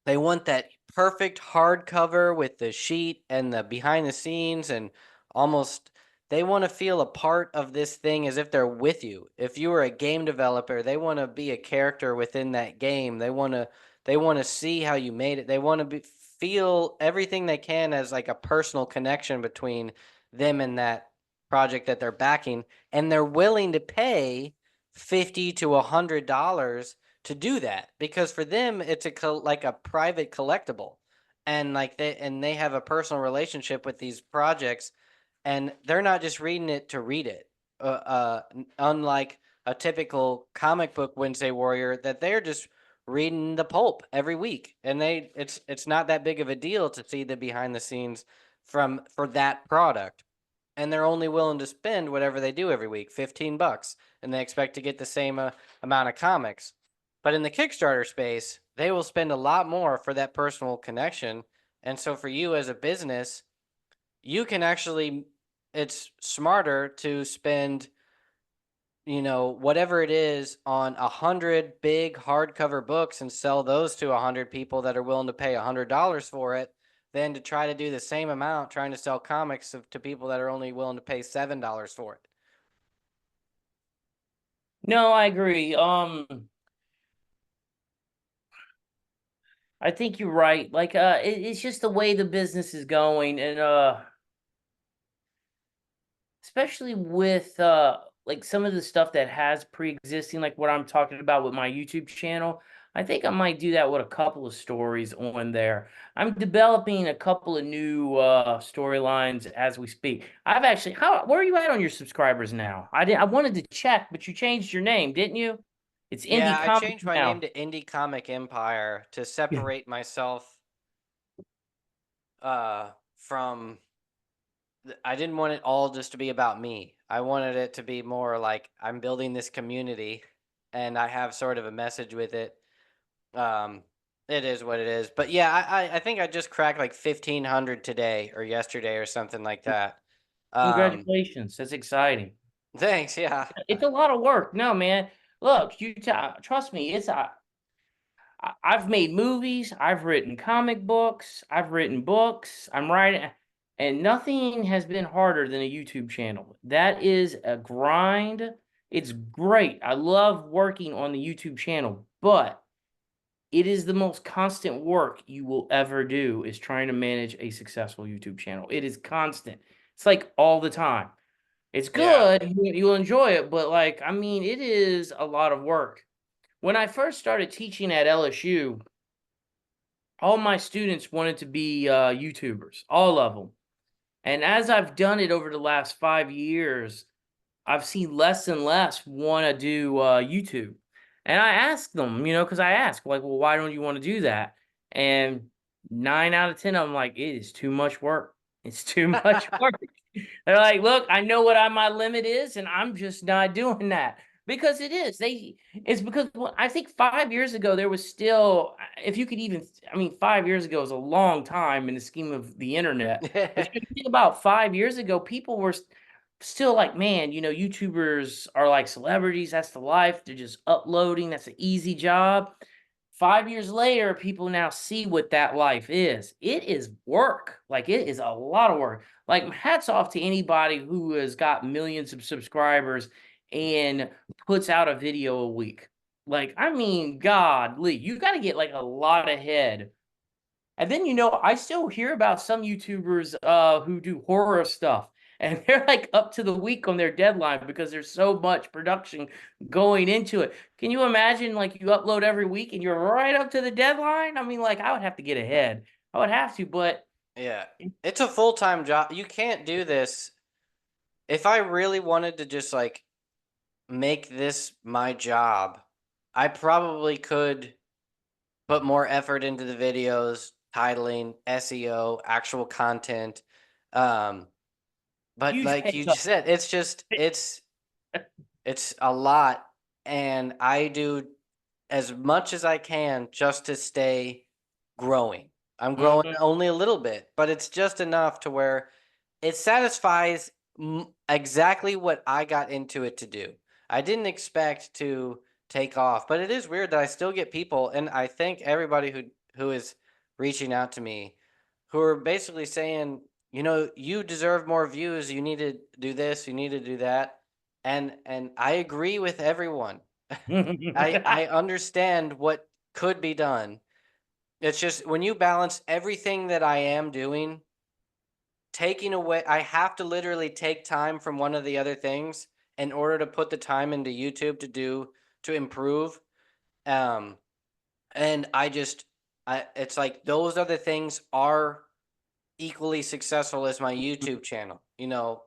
they want that perfect hardcover with the sheet and the behind the scenes, and almost they want to feel a part of this thing as if they're with you. If you were a game developer, they want to be a character within that game. They want to see how you made it. They want to feel everything they can as like a personal connection between them and that project that they're backing, and they're willing to pay 50 to $100 to do that, because for them it's like a private collectible, and like they have a personal relationship with these projects, and they're not just reading it to read it, unlike a typical comic book Wednesday warrior that they're just reading the pulp every week, and it's not that big of a deal to see the behind the scenes for that product, and they're only willing to spend whatever they do every week, $15, and they expect to get the same amount of comics. But in the Kickstarter space, they will spend a lot more for that personal connection. And so for you as a business, you can actually, it's smarter to spend, whatever it is on 100 big hardcover books and sell those to 100 people that are willing to pay $100 for it, than to try to do the same amount trying to sell comics to people that are only willing to pay $7 for it. No, I agree. I think you're right. Like it's just the way the business is going, and especially with like some of the stuff that has pre-existing, like what I'm talking about with my YouTube channel. I think I might do that with a couple of stories on there. I'm developing a couple of new storylines as we speak. I've actually, how where are you at on your subscribers now? I wanted to check, but you changed your name, didn't you? It's Yeah, Indie I Comics changed my name now. to Indie Comic Empire to separate myself from, I didn't want it all just to be about me. I wanted it to be more like I'm building this community and I have sort of a message with it. Um, it is what it is. But yeah, I think I just cracked like 1,500 today or yesterday or something like that. Um, Congratulations. That's exciting. thanks. Yeah. It's a lot of work. No, man. Look, trust me, I've made movies, I've written comic books, I've written books, I'm writing, and nothing has been harder than a YouTube channel. That is a grind. It's great. I love working on the YouTube channel, but it is the most constant work you will ever do is trying to manage a successful YouTube channel. It is constant. It's like all the time. It's Yeah. good, you'll enjoy it, but like, I mean, it is a lot of work. When I first started teaching at LSU, all my students wanted to be YouTubers, all of them. And as I've done it over the last 5 years, I've seen less and less want to do YouTube. And I asked them, because I asked, like, well, why don't you want to do that? And 9 out of 10, I'm like, it is too much work. It's too much work. They're like, look, I know what my limit is, and I'm just not doing that because it is. It's because I think 5 years ago there was still, if you could even, I mean, 5 years ago is a long time in the scheme of the internet. But if you think about 5 years ago, people were still like, man, YouTubers are like celebrities. That's the life. They're just uploading. That's an easy job. 5 years later, people now see what that life is. It is work. Like, it is a lot of work. Like, hats off to anybody who has got millions of subscribers and puts out a video a week. Like, I mean, godly, you got to get like a lot ahead. And then, I still hear about some YouTubers who do horror stuff, and they're like up to the week on their deadline because there's so much production going into it. Can you imagine, like, you upload every week and you're right up to the deadline? I mean, like, I would have to get ahead. I would have to, but Yeah. It's a full-time job. You can't do this. If I really wanted to just like make this my job, I probably could put more effort into the videos, titling, SEO, actual content. Um, but huge like pay you cut. just said, it's a lot, and I do as much as I can just to stay growing. I'm growing Mhm. only a little bit, but it's just enough to where it satisfies exactly what I got into it to do. I didn't expect to take off, but it is weird that I still get people, and I thank everybody who is reaching out to me, who are basically saying, you deserve more views. You need to do this. You need to do that, and I agree with everyone. I understand what could be done. It's just when you balance everything that I am doing, taking away, I have to literally take time from one of the other things in order to put the time into YouTube to improve. Um, and it's like those other things are equally successful as my YouTube channel.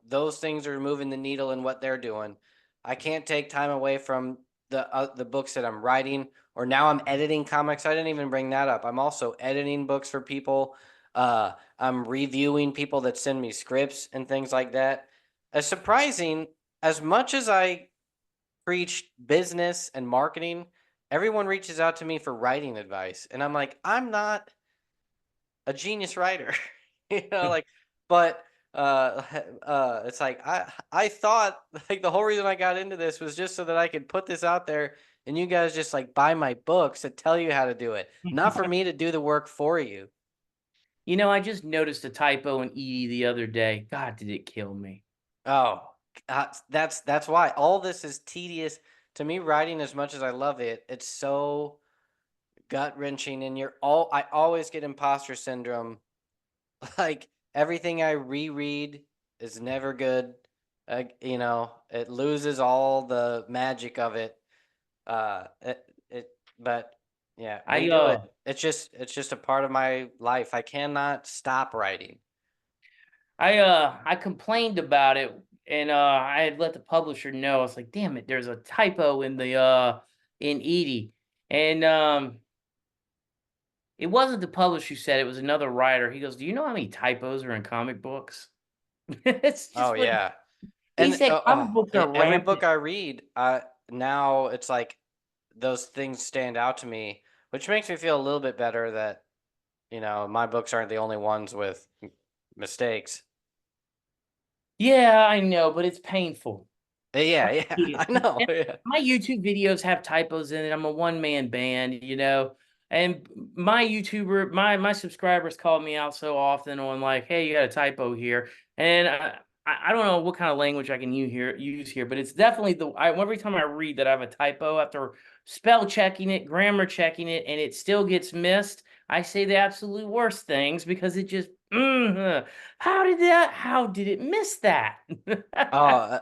Those things are moving the needle in what they're doing. I can't take time away from the books that I'm writing, or now I'm editing comics. I didn't even bring that up. I'm also editing books for people. I'm reviewing people that send me scripts and things like that. As surprising as much as I preach business and marketing, everyone reaches out to me for writing advice, and I'm like, I'm not a genius writer. like, but it's like I thought like the whole reason I got into this was just so that I could put this out there and you guys just like buy my books that tell you how to do it, not for me to do the work for you. I just noticed a typo in EDIE the other day. God, did it kill me. Oh, that's why all this is tedious to me. Writing, as much as I love it, it's so gut wrenching, and I always get imposter syndrome. Like everything I reread is never good. It loses all the magic of it. But yeah, we I do it. It's just a part of my life. I cannot stop writing. I complained about it, and I had let the publisher know. I was like, "Damn it, there's a typo in the in EDIE." And it wasn't the publisher who said it, it was another writer. He goes, "Do you know how many typos are in comic books?" It's Oh just like yeah, he and said comic books are every book rampant. I read, now it's like those things stand out to me, which makes me feel a little bit better that my books aren't the only ones with mistakes. Yeah, I know, but it's painful. I Yeah, yeah, hate I it. know. And Yeah. my YouTube videos have typos in it. I'm a one-man band, and my subscribers call me out so often on, like, "Hey, you got a typo here," and I don't know what kind of language I can use here, but it's definitely every time I read that I have a typo, after spell checking it, grammar checking it, and it still gets missed, I say the absolute worst things because it just, how did it miss that? Oh,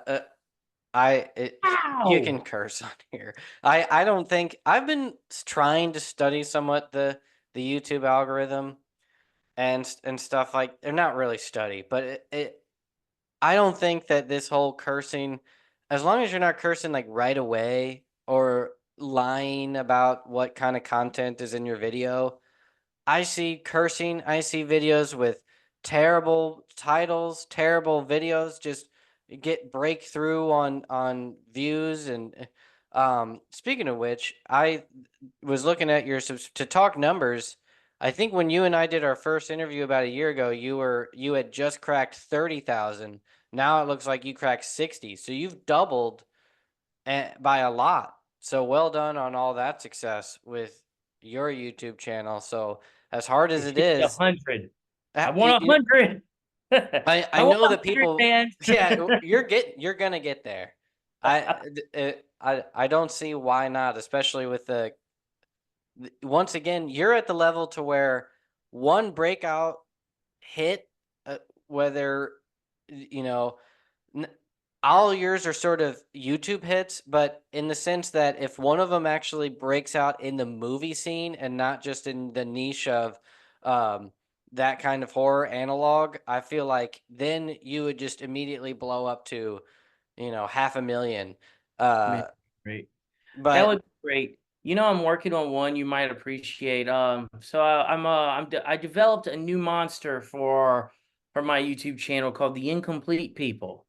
you How? can curse on here. I don't think I've been trying to study somewhat the YouTube algorithm and stuff, like they're not really study, but I don't think that this whole cursing, as long as you're not cursing like right away or lying about what kind of content is in your video. I see cursing. I see videos with terrible titles, terrible videos, just get breakthrough on views. And speaking of which, I was looking at to talk numbers. I think when you and I did our first interview about a year ago, you had just cracked 30,000. Now it looks like you cracked 60. So you've doubled by a lot. So well done on all that success with your YouTube channel. So as hard as It it should be is, 100. I you, want you 100. I I want know that 100 people, fans. yeah, you're gonna get there. I don't see why not, especially with once again, you're at the level to where one breakout hit, whether you know, n- all yours are sort of YouTube hits, but in the sense that if one of them actually breaks out in the movie scene and not just in the niche of um, that kind of horror analog, I feel like then you would just immediately blow up to, 500,000. Man, Uh, great. That but would be great. I'm working on one you might appreciate. So I developed a new monster for my YouTube channel called the Incomplete People.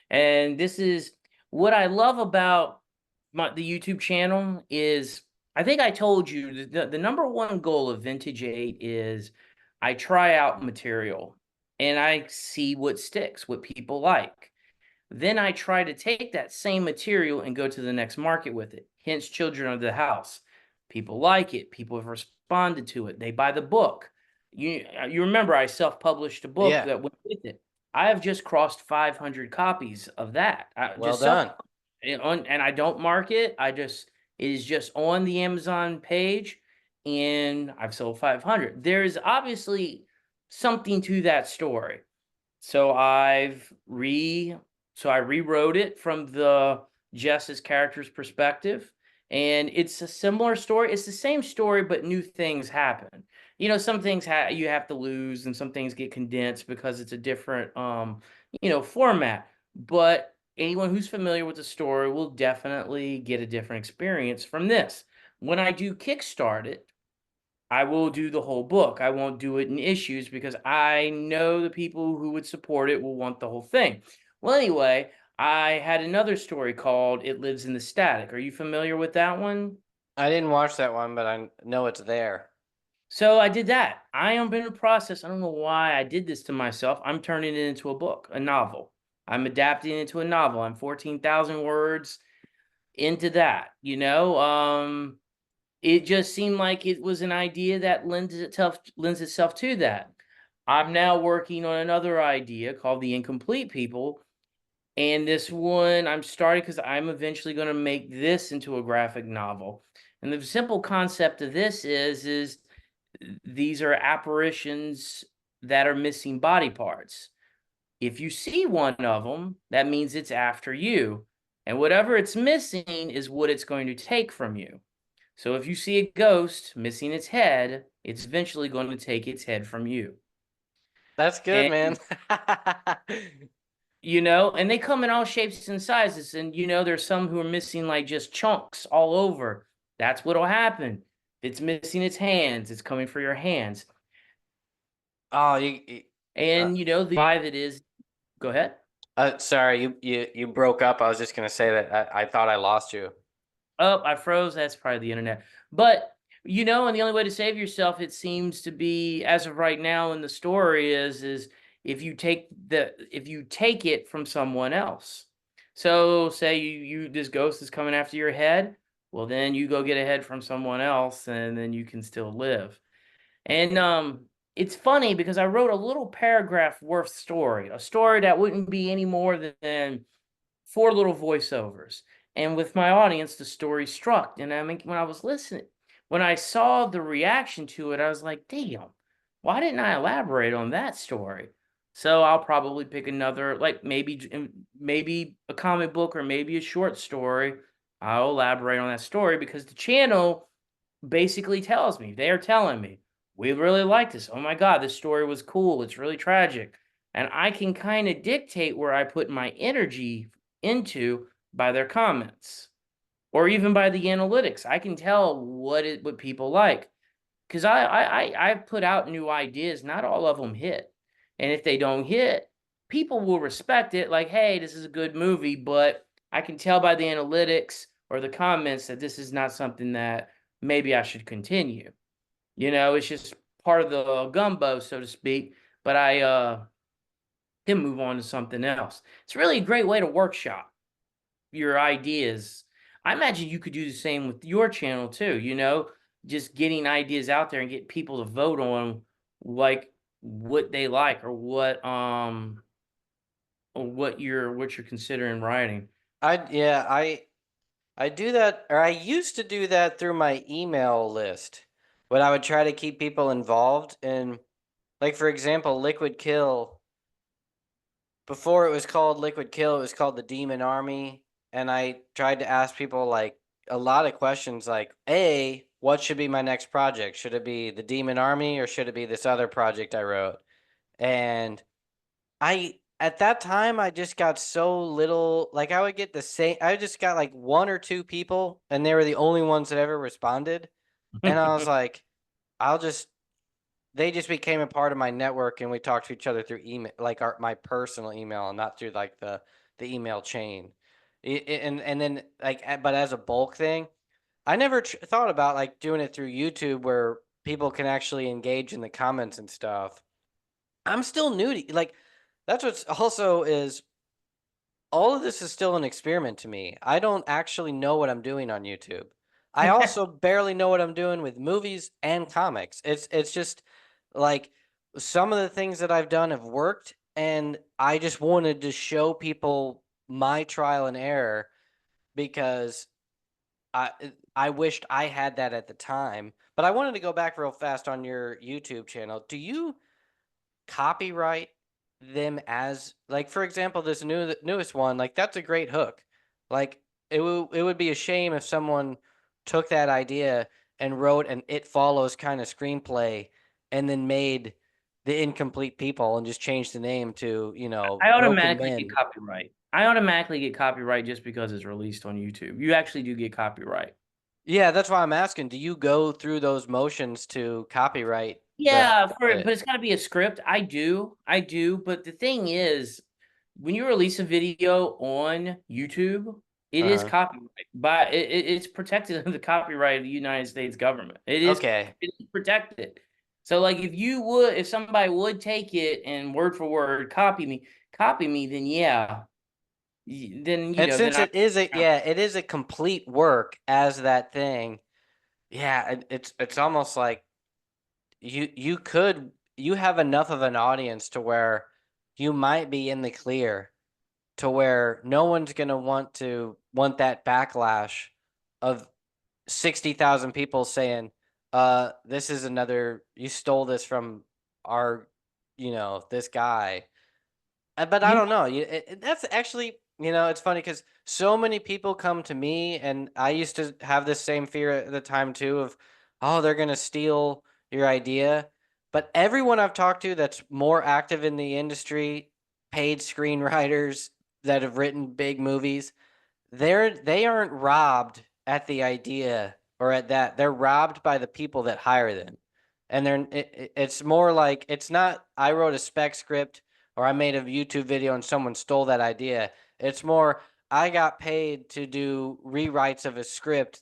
And this is what I love about the YouTube channel is I think I told you the number one goal of vintageeight is I try out material and I see what sticks, what people like. Then I try to take that same material and go to the next market with it. Hence, Children of the House. People like it. People have responded to it. They buy the book. You remember I self-published a book yeah, that went with it. I have just crossed 500 copies of that. well Just self done. and I don't mark it. It is just on the Amazon page, and I've sold 500. There is obviously something to that story. So I rewrote it from the Jess's character's perspective, and it's a similar story. It's the same story, but new things happen. Some things you have to lose, and some things get condensed because it's a different format. But anyone who's familiar with the story will definitely get a different experience from this. When I do Kickstart it, I will do the whole book. I won't do it in issues because I know the people who would support it will want the whole thing. Well, anyway, I had another story called It Lives in the Static. Are you familiar with that one? I didn't watch that one, but I know it's there. So I did that. I am in the process. I don't know why I did this to myself. I'm turning it into a book, a novel. I'm adapting it into a novel. I'm 14,000 words into that, it just seemed like it was an idea that lends itself to that. I'm now working on another idea called the Incomplete People, and this one I'm starting because I'm eventually going to make this into a graphic novel. And the simple concept of this is these are apparitions that are missing body parts. If you see one of them, that means it's after you, and whatever it's missing is what it's going to take from you. So if you see a ghost missing its head, it's eventually going to take its head from you. That's good, And man. and they come in all shapes and sizes. And there's some who are missing like just chunks all over. That's what'll happen. If it's missing its hands, it's coming for your hands. Oh, uh, And the vibe it is, go ahead. sorry, you broke up. I was just gonna say that I thought I lost you. Oh, I froze. That's probably the internet. But and the only way to save yourself, it seems to be, as of right now in the story, is if you take it from someone else. So say you this ghost is coming after your head, well then you go get a head from someone else, and then you can still live. And it's funny because I wrote a little paragraph worth story, a story that wouldn't be any more than four little voiceovers. And with my audience, the story struck. And I mean, when I was listening, when I saw the reaction to it, I was like, damn, why didn't I elaborate on that story? So I'll probably pick another, like maybe a comic book or maybe a short story. I'll elaborate on that story because the channel basically tells me, they're telling me, we really like this. Oh my God, this story was cool. It's really tragic. And I can kind of dictate where I put my energy into by their comments or even by the analytics. I can tell what people like because I've put out new ideas. Not all of them hit, and if they don't hit, people will respect it. Like, hey, this is a good movie, but I can tell by the analytics or the comments that this is not something that maybe I should continue. It's just part of the gumbo, so to speak. But I can move on to something else. It's really a great way to workshop your ideas. I imagine you could do the same with your channel too. just getting ideas out there and get people to vote on like what they like or what you're considering writing. I do that, or I used to do that through my email list, but I would try to keep people involved in, like, for example, Liquid Kill. Before it was called Liquid Kill, it was called the Demon Army, and I tried to ask people like a lot of questions, like, A, what should be my next project? Should it be the Demon Army or should it be this other project I wrote? And I at that time I just got so little, like I would get the same, I just got like one or two people and they were the only ones that ever responded. And I was like, I'll just they just became a part of my network and we talked to each other through email, like my personal email and not through like the email chain. And then like but as a bulk thing, I never thought about like doing it through YouTube where people can actually engage in the comments and stuff. I'm still new to like that's what's also is all of this is still an experiment to me. I don't actually know what I'm doing on YouTube. I also barely know what I'm doing with movies and comics. It's just like some of the things that I've done have worked and I just wanted to show people my trial and error because I I wished I had that at the time. But I wanted to go back real fast on your YouTube channel. Do you copyright them as like for example this newest one, like that's a great hook, like it would be a shame if someone took that idea and wrote an It Follows kind of screenplay and then made The Incomplete People and just changed the name to I Broken automatically get Men. copyright. I automatically get copyright just because it's released on YouTube. You actually do get copyright. Yeah, that's why I'm asking, do you go through those motions to copyright Yeah, the but it's got to be a script. I do. But the thing is, when you release a video on YouTube, it is uh-huh. copyright by it's protected under the copyright of the United States government. Okay. It is protected. So like if somebody would take it and word for word copy me, then yeah, then And then since it is a complete work as that thing. Yeah, it's almost like you have enough of an audience to where you might be in the clear to where no one's gonna want that backlash of 60,000 people saying, this is another you stole this from our, this guy. But I you don't know. That's actually, it's funny because so many people come to me, and I used to have this same fear at the time too of, oh, they're gonna steal your idea. But everyone I've talked to that's more active in the industry, paid screenwriters that have written big movies, they aren't robbed at the idea or at that. They're robbed by the people that hire them. And it's more like it's not I wrote a spec script or I made a YouTube video and someone stole that idea. It's more I got paid to do rewrites of a script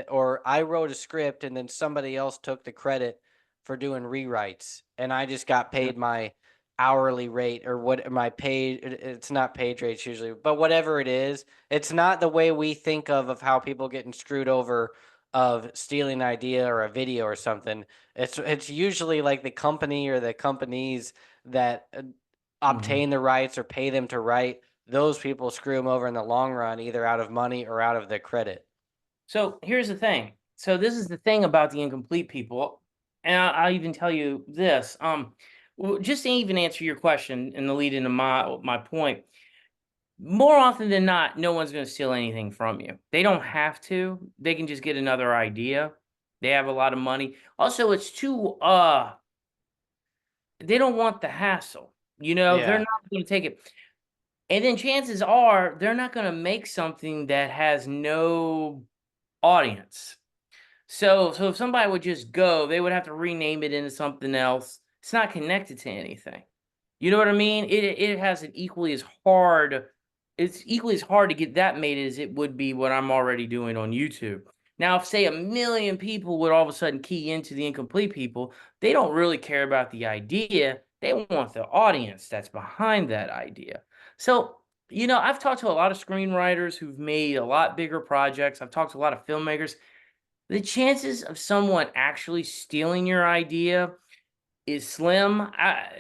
or I wrote a script and then somebody else took the credit for doing rewrites and I just got know, paid my hourly rate or what my pay it's not page rates usually, but whatever it is, it's not the way we think of how people getting screwed over of stealing an idea or a video or something. It's usually like the company or the companies that mhm. obtain the rights or pay them to write. Those people screw them over in the long run, either out of money or out of the credit. So here's the thing. So this is the thing about the incomplete people, and I'll even tell you this. Just to even answer your question and the lead into my point. More often than not, no one's going to steal anything from you. They don't have to. They can just get another idea. They have a lot of money. Also, it's too they don't want the hassle. They're Yeah. not going to take it. And then chances are they're not going to make something that has no audience. So if somebody would just go, they would have to rename it into something else. It's not connected to anything. You know what I mean? It has an equally as hard. It's equally as hard to get that made as it would be what I'm already doing on YouTube. Now, if say 1 million people would all of a sudden key into the incomplete people, they don't really care about the idea. They want the audience that's behind that idea. So, I've talked to a lot of screenwriters who've made a lot bigger projects. I've talked to a lot of filmmakers. The chances of someone actually stealing your idea is slim.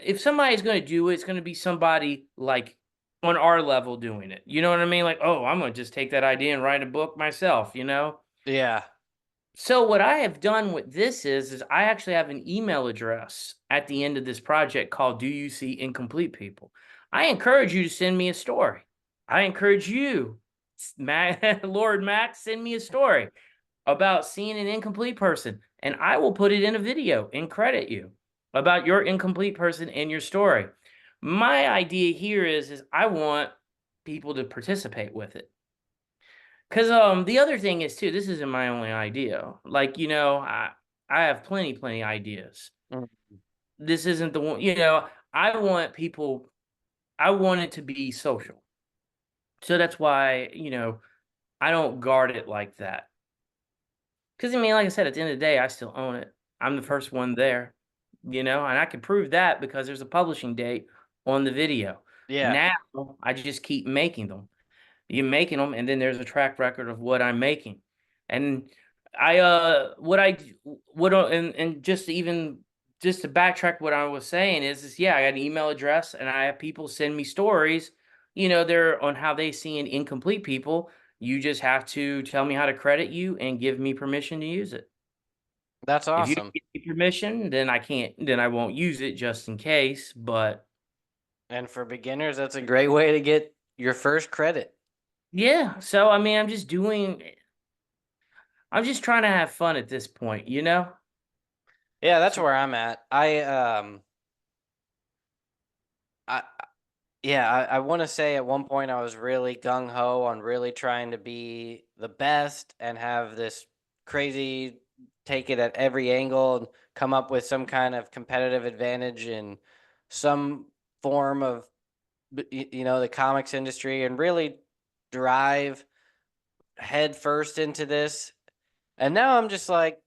If somebody's going to do it, it's going to be somebody like on our level doing it. You know what I mean? Like, oh, I'm going to just take that idea and write a book myself, you know? Yeah. So what I have done with this is I actually have an email address at the end of this project called Do You See Incomplete People? I encourage you to send me a story. I encourage you, Lord Max, send me a story about seeing an incomplete person, and I will put it in a video and credit you about your incomplete person and your story. My idea here is I want people to participate with it. Cause the other thing is too, this isn't my only idea. Like, you know, I have plenty ideas. Mm. This isn't the one, you know, I want people, I want it to be social. So that's why, you know, I don't guard it like that. Cause I mean, like I said, at the end of the day, I still own it. I'm the first one there, you know, and I can prove that because there's a publishing date on the video. Yeah. Now I just keep making them. You're making them, and then there's a track record of what I'm making. And I what I what and just to even just to backtrack what I was saying is yeah, I got an email address and I have people send me stories, you know, they're on how they see an incomplete people. You just have to tell me how to credit you and give me permission to use it. That's If you don't awesome. give me permission, then I can't, then I won't use it just in case. But And for beginners, that's a great way to get your first credit. yeah, so I mean, I'm just trying to have fun at this point, you know? Yeah, that's where I'm at. I yeah, I want to say at one point I was really gung ho on really trying to be the best and have this crazy take it at every angle and come up with some kind of competitive advantage in some form of the comics industry and really drive head first into this. And now I'm just like,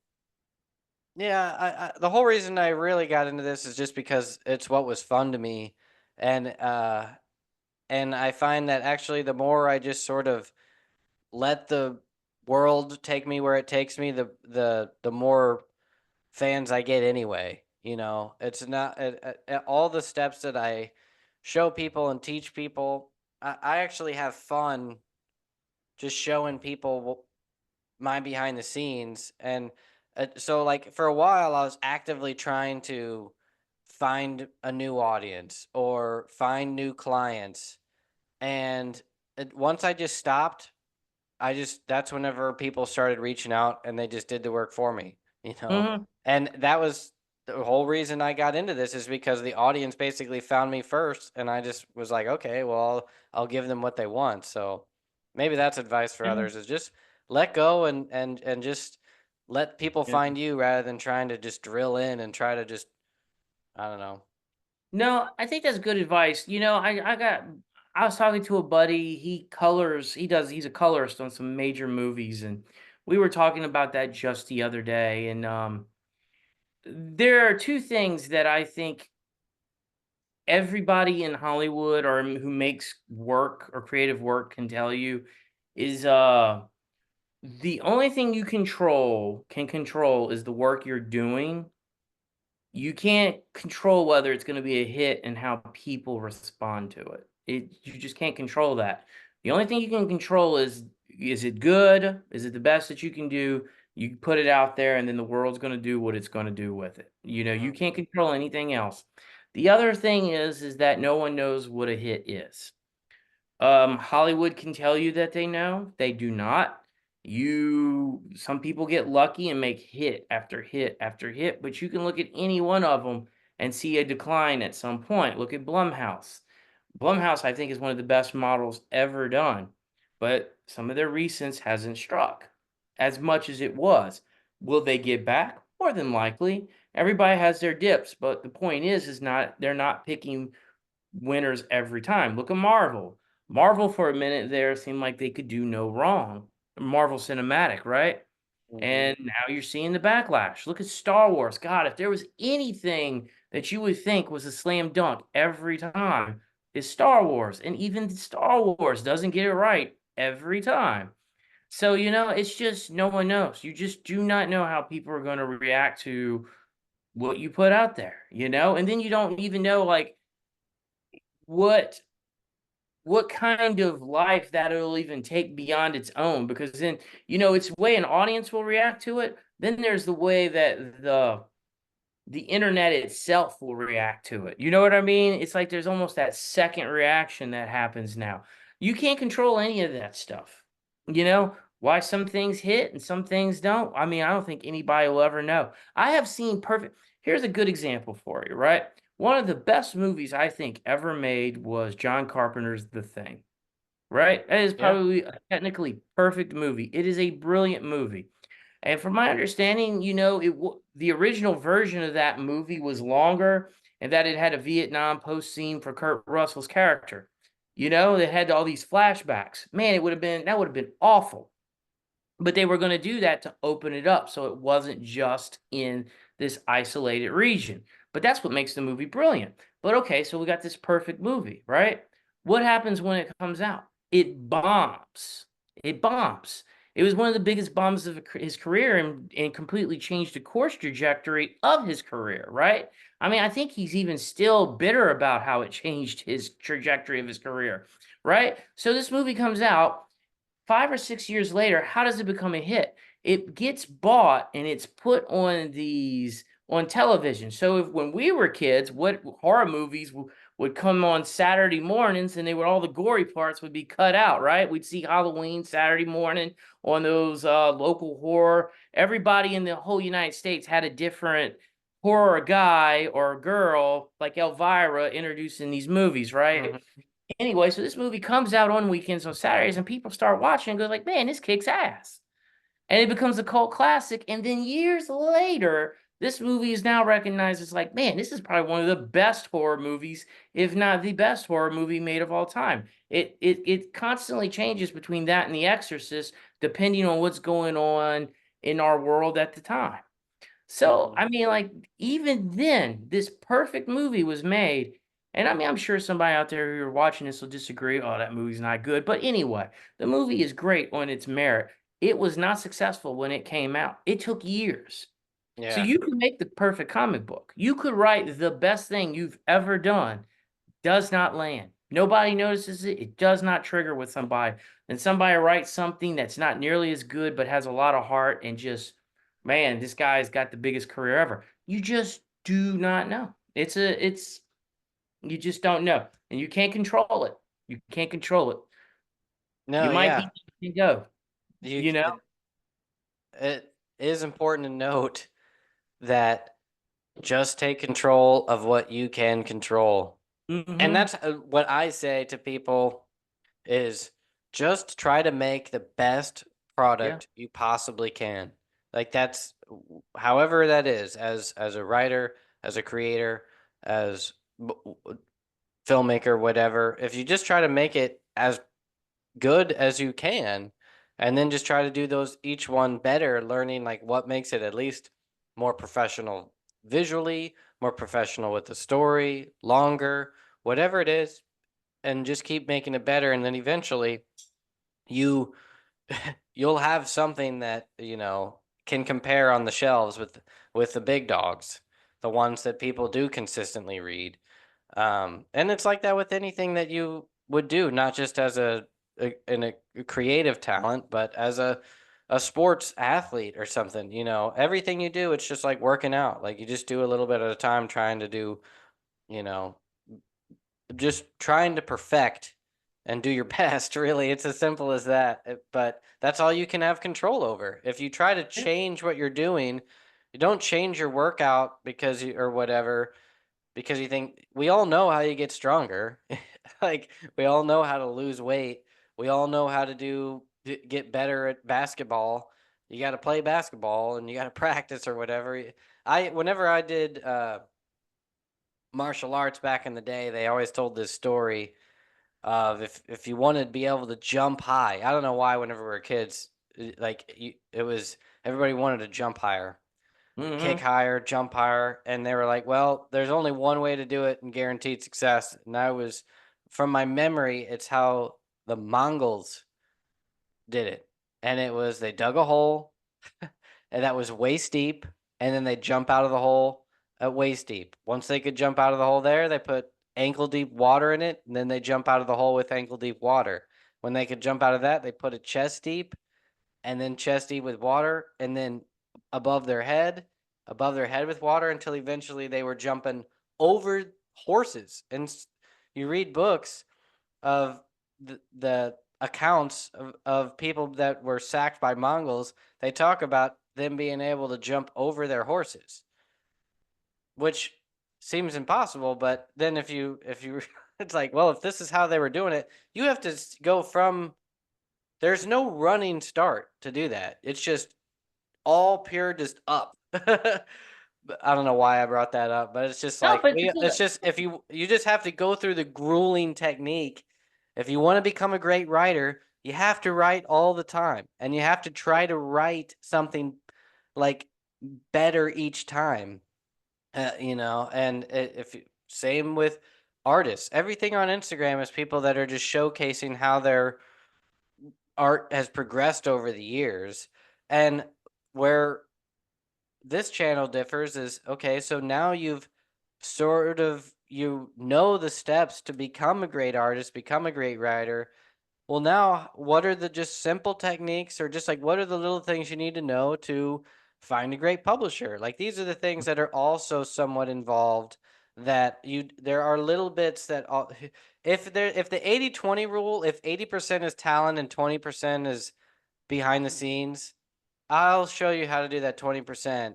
yeah, the whole reason I really got into this is just because it's what was fun to me. And I find that actually the more I just sort of let the world take me where it takes me, the more fans I get anyway. It's not all the steps that I show people and teach people. I actually have fun just showing people my behind the scenes. And so, like, for a while, I was actively trying to find a new audience or find new clients. And once I just stopped, that's whenever people started reaching out and they just did the work for me, you know? Mhm. And that was the whole reason I got into this is because the audience basically found me first. And I just was like, okay, well, I'll give them what they want. So maybe that's advice for Yeah, others is just let go and just let people yeah. find you rather than trying to just drill in and try to just, I don't know. No, I think that's good advice. You know, I was talking to a buddy, he's a colorist on some major movies, and we were talking about that just the other day, and, there are 2 things that I think everybody in Hollywood or who makes work or creative work can tell you is, the only thing you can control is the work you're doing. You can't control whether it's gonna be a hit and how people respond to it. You just can't control that. The only thing you can control is it good? Is it the best that you can do? You put it out there, and then the world's gonna do what it's gonna do with it. You know, you Mhm. can't control anything else. The other thing is that no one knows what a hit is. Hollywood can tell you that they know, they do not. Some people get lucky and make hit after hit after hit, but you can look at any one of them and see a decline at some point. Look at Blumhouse. Blumhouse, I think, is one of the best models ever done, but some of their recents hasn't struck as much as it was. Will they get back? More than likely. Everybody has their dips, but the point is not they're not picking winners every time. Look at Marvel. Marvel for a minute there seemed like they could do no wrong. Marvel Cinematic, right? Mhm. And now you're seeing the backlash. Look at Star Wars. God, if there was anything that you would think was a slam dunk every time, it's Star Wars. And even Star Wars doesn't get it right every time. So, it's just no one knows. You just do not know how people are going to react to what you put out there, and then you don't even know like what what kind of life that it'll even take beyond its own, because then it's the way an audience will react to it, then there's the way that the internet itself will react to it. You know what I mean? It's like there's almost that second reaction that happens now. You can't control any of that stuff. Why some things hit and some things don't? I mean, I don't think anybody will ever know. I have seen perfect. Here's a good example for you, right? One of the best movies I think ever made was John Carpenter's The Thing, right? That is Yeah. probably a technically perfect movie. It is a brilliant movie. And from my understanding, the original version of that movie was longer, and that it had a Vietnam post scene for Kurt Russell's character. It had all these flashbacks. Man, that would have been awful. But they were going to do that to open it up so it wasn't just in this isolated region. But that's what makes the movie brilliant. But okay, so we got this perfect movie, right? What happens when it comes out? It bombs. It bombs. It was one of the biggest bombs of his career, and completely changed the course trajectory of his career, right? I mean, I think he's even still bitter about how it changed his trajectory of his career, right? So this movie comes out 5 or 6 years later. How does it become a hit? It gets bought and it's put on television. So if when we were kids, what horror movies would come on Saturday mornings, and all the gory parts would be cut out, right? We'd see Halloween Saturday morning on those local horror. Everybody in the whole United States had a different horror guy or girl, like Elvira, introducing these movies, right? Mhm. Anyway, so this movie comes out on weekends on Saturdays, and people start watching and go like, man, this kicks ass. And it becomes a cult classic. And then years later, this movie is now recognized as like, man, this is probably one of the best horror movies, if not the best horror movie made of all time. It constantly changes between that and The Exorcist, depending on what's going on in our world at the time. So, Mhm. I mean, like, even then, this perfect movie was made. And I mean, I'm sure somebody out there who are watching this will disagree. Oh, that movie's not good. But anyway, the movie is great on its merit. It was not successful when it came out. It took years. So Yeah. you can make the perfect comic book. You could write the best thing you've ever done, does not land. Nobody notices it. It does not trigger with somebody. Then somebody writes something that's not nearly as good, but has a lot of heart, and just, man, this guy's got the biggest career ever. You just do not know. You just don't know. And you can't control it. You can't control it. You No, might yeah. be and go, You you know? it is important to note that just take control of what you can control. And Mm-hmm. that's what I say to people is just try to make the best Yeah. product you possibly can. Like that's however that is as a writer, as a creator, as filmmaker, whatever. If you just try to make it as good as you can, and then just try to do those each one better, learning like what makes it at least more professional visually, more professional with the story, longer, whatever it is, and just keep making it better. And then eventually you you'll have something that, can compare on the shelves with the big dogs, the ones that people do consistently read. And it's like that with anything that you would do, not just as a creative talent, but as a sports athlete or something. Everything you do, it's just like working out. Like you just do a little bit at a time, trying to do, you know, just trying to perfect and do your best. Really, it's as simple as that. But that's all you can have control over. If you try to Yeah. change what you're doing, you don't change your workout because you or whatever because you think we all know how you get stronger. Like we all know how to lose weight. We all know how to get better at basketball. You got to play basketball and you got to practice or whatever. I whenever I did martial arts back in the day, they always told this story of if you wanted to be able to jump high. I don't know why whenever we were kids, it was everybody wanted to jump higher, kick Mm-hmm. higher, jump higher, and they were like, "Well, there's only one way to do it and guaranteed success." And I was, from my memory, it's how the Mongols did it. and it was they dug a hole and that was waist deep, and then they jump out of the hole at waist deep. Once they could jump out of the hole there, they put ankle deep water in it, and then they jump out of the hole with ankle deep water. When they could jump out of that, they put it chest deep, and then chest deep with water, and then above their head with water, until eventually they were jumping over horses. And you read books of the accounts of people that were sacked by Mongols. They talk about them being able to jump over their horses, which seems impossible. But then if you it's like, well, if this is how they were doing it, you have to go from, there's no running start to do that. It's just all pure just up. But I don't know why I brought that up, but it's just No, like but it's just, if you just have to go through the grueling technique. If you want to become a great writer, you have to write all the time, and you have to try to write something like better each time. And if same with artists, everything on Instagram is people that are just showcasing how their art has progressed over the years. And where this channel differs is, okay, so now you've sort of, the steps to become a great artist, become a great writer. Well, now what are the just simple techniques, or just like what are the little things you need to know to find a great publisher? Like these are the things that are also somewhat involved, that there are little bits that all, if the 80-20 rule, if 80% is talent and 20% is behind the scenes, I'll show you how to do that 20%.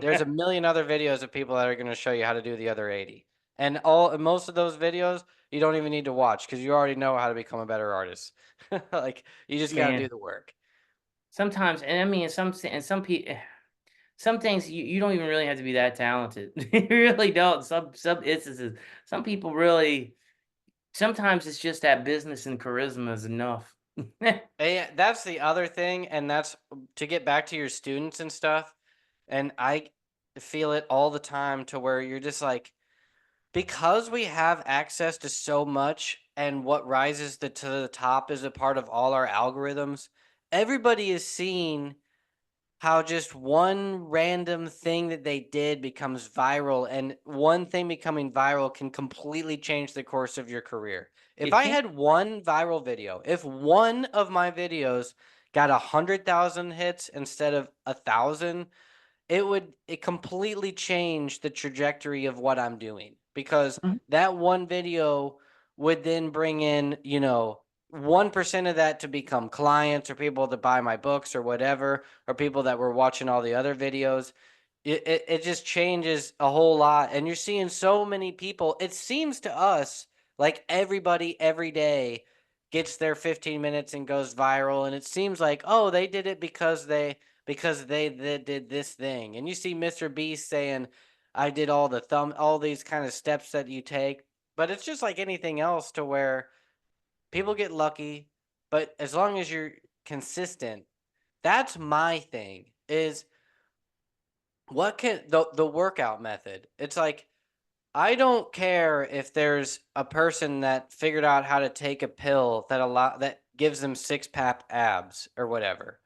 There's a million other videos of people that are going to show you how to do the other 80. And most of those videos you don't even need to watch, because you already know how to become a better artist. Like you just got to do man, the work. sometimes, and I mean, some people, some things you don't even really have to be that talented. You really don't. Some instances, some people really. Sometimes it's just that business and charisma is enough. And that's the other thing, and that's to get back to your students and stuff. And I feel it all the time, to where you're just like, because we have access to so much, and what rises to the top is a part of all our algorithms, everybody is seeing how just one random thing that they did becomes viral, and one thing becoming viral can completely change the course of your career. If It I can't. had one viral video, if one of my videos got 100,000 hits instead of 1,000, it completely change the trajectory of what I'm doing, because Mhm. that one video would then bring in, 1% of that to become clients, or people to buy my books or whatever, or people that were watching all the other videos. It just changes a whole lot. And you're seeing so many people. It seems to us like everybody every day gets their 15 minutes and goes viral. And it seems like, oh, they did it because they did this thing. And you see Mr. Beast saying, I did all these kind of steps that you take. But it's just like anything else, to where people get lucky, but as long as you're consistent, that's my thing. Is what can the workout method? It's like, I don't care if there's a person that figured out how to take a pill that gives them six-pack abs or whatever.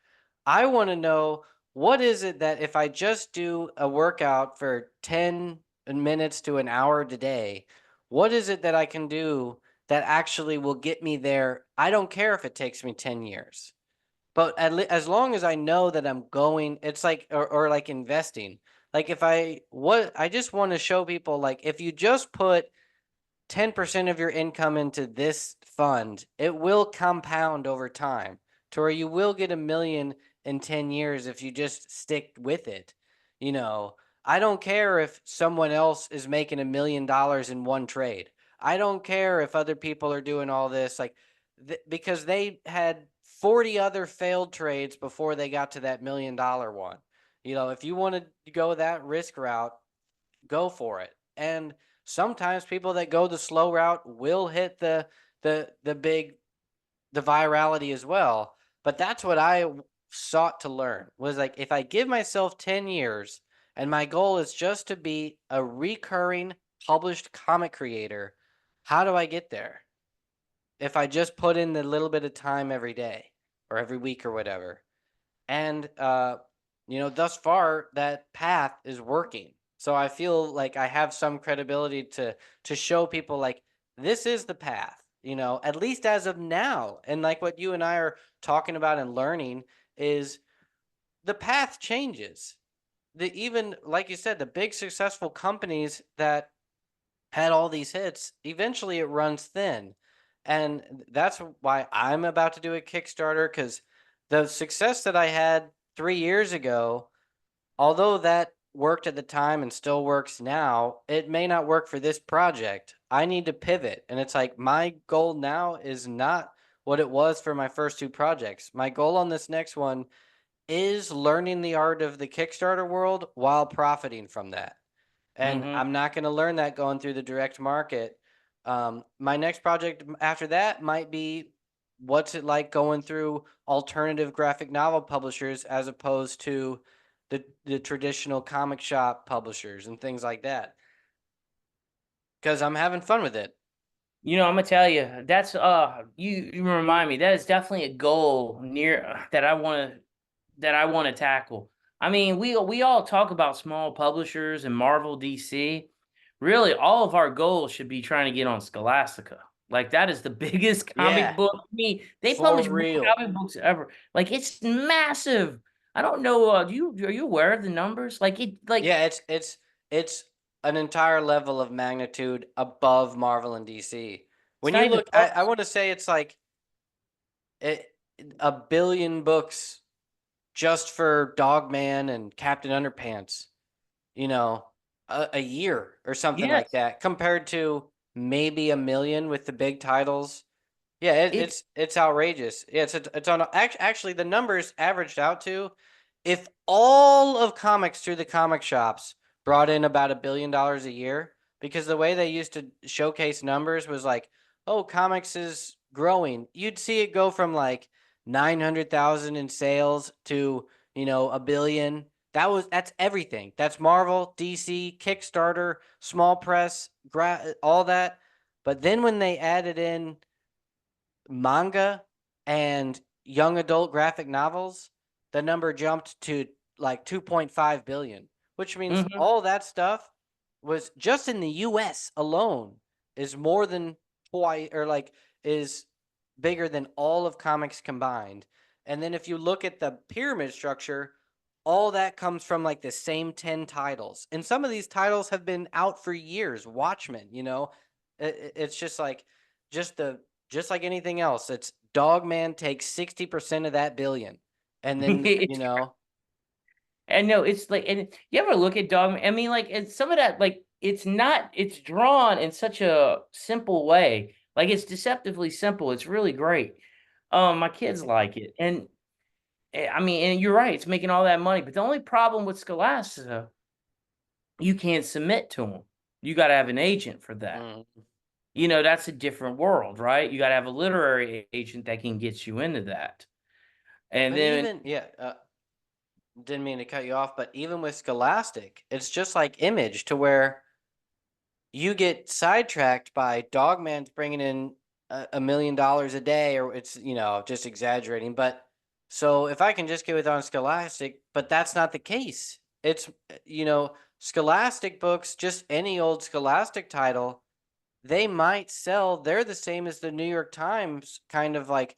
I want to know, what is it that if I just do a workout for 10 minutes to an hour today, what is it that I can do that actually will get me there? I don't care if it takes me 10 years. But as long as I know that I'm going, it's like, or like investing. Like I just want to show people, like, if you just put 10% of your income into this fund, it will compound over time, to where you will get 1 million in 10 years if you just stick with it. You know, I don't care if someone else is making $1 million in one trade. I don't care if other people are doing all this, like, because they had 40 other failed trades before they got to that $1 million one. If you want to go that risk route, go for it. And sometimes people that go the slow route will hit the virality as well. But that's what I sought to learn, was like, if I give myself 10 years and my goal is just to be a recurring published comic creator, how do I get there? If I just put in the little bit of time every day. or every week or whatever. And thus far that path is working. So I feel like I have some credibility to show people like this is the path, at least as of now. And like what you and I are talking about and learning is the path changes. Even like you said, the big successful companies that had all these hits, eventually it runs thin. And that's why I'm about to do a Kickstarter, because the success that I had 3 years ago, although that worked at the time and still works now, it may not work for this project. I need to pivot. And it's like my goal now is not what it was for my first two projects. My goal on this next one is learning the art of the Kickstarter world while profiting from that. And Mm-hmm. I'm not going to learn that going through the direct market. My next project after that might be what's it like going through alternative graphic novel publishers as opposed to the traditional comic shop publishers and things like that. Because I'm having fun with it. I'm gonna tell you, that's you remind me, that is definitely a goal that I want to tackle. I mean, we all talk about small publishers and Marvel, DC. Really, all of our goals should be trying to get on Scholastica. Like that is the biggest comic Yeah, book. I mean, they for publish more real. comic books ever. Like it's massive. I don't know. Are you aware of the numbers? Yeah, it's an entire level of magnitude above Marvel and DC. It's When not you even look, I close. want to say it's like it, a billion books just for Dogman and Captain Underpants, you know, a year or something like Yes, that, compared to maybe a million with the big titles. Yeah, it's it's outrageous. Yeah, it's on actually the numbers averaged out to, if all of comics through the comic shops brought in about $1 billion a year, because the way they used to showcase numbers was like, oh, comics is growing. You'd see it go from like 900,000 in sales to, a billion. That's everything. That's Marvel, DC, Kickstarter, small press, all that. But then when they added in manga and young adult graphic novels, the number jumped to like 2.5 billion, which means mhm. all that stuff was just in the US alone is more than twice, or like is bigger than all of comics combined. And then if you look at the pyramid structure, all that comes from like the same 10 titles. And some of these titles have been out for years. Watchmen, it's just like just the just like anything else. It's Dogman takes 60% of that billion. And then, It's And no, it's like, and you ever look at Dogma? I mean, like, and some of that, like, it's drawn in such a simple way. Like, it's deceptively simple. It's really great. My kids like it, and I mean, and you're right, it's making all that money. But the only problem with Scholastica, you can't submit to them. You got to have an agent for that. mm. That's a different world, right? You got to have a literary agent that can get you into that. And But then, even yeah, didn't mean to cut you off, but even with Scholastic, it's just like Image, to where you get sidetracked by Dogman's bringing in $1 million a day, or it's just exaggerating. But so if I can just get with on Scholastic, but that's not the case. It's Scholastic books, just any old Scholastic title, they might sell. They're the same as the New York Times, kind of like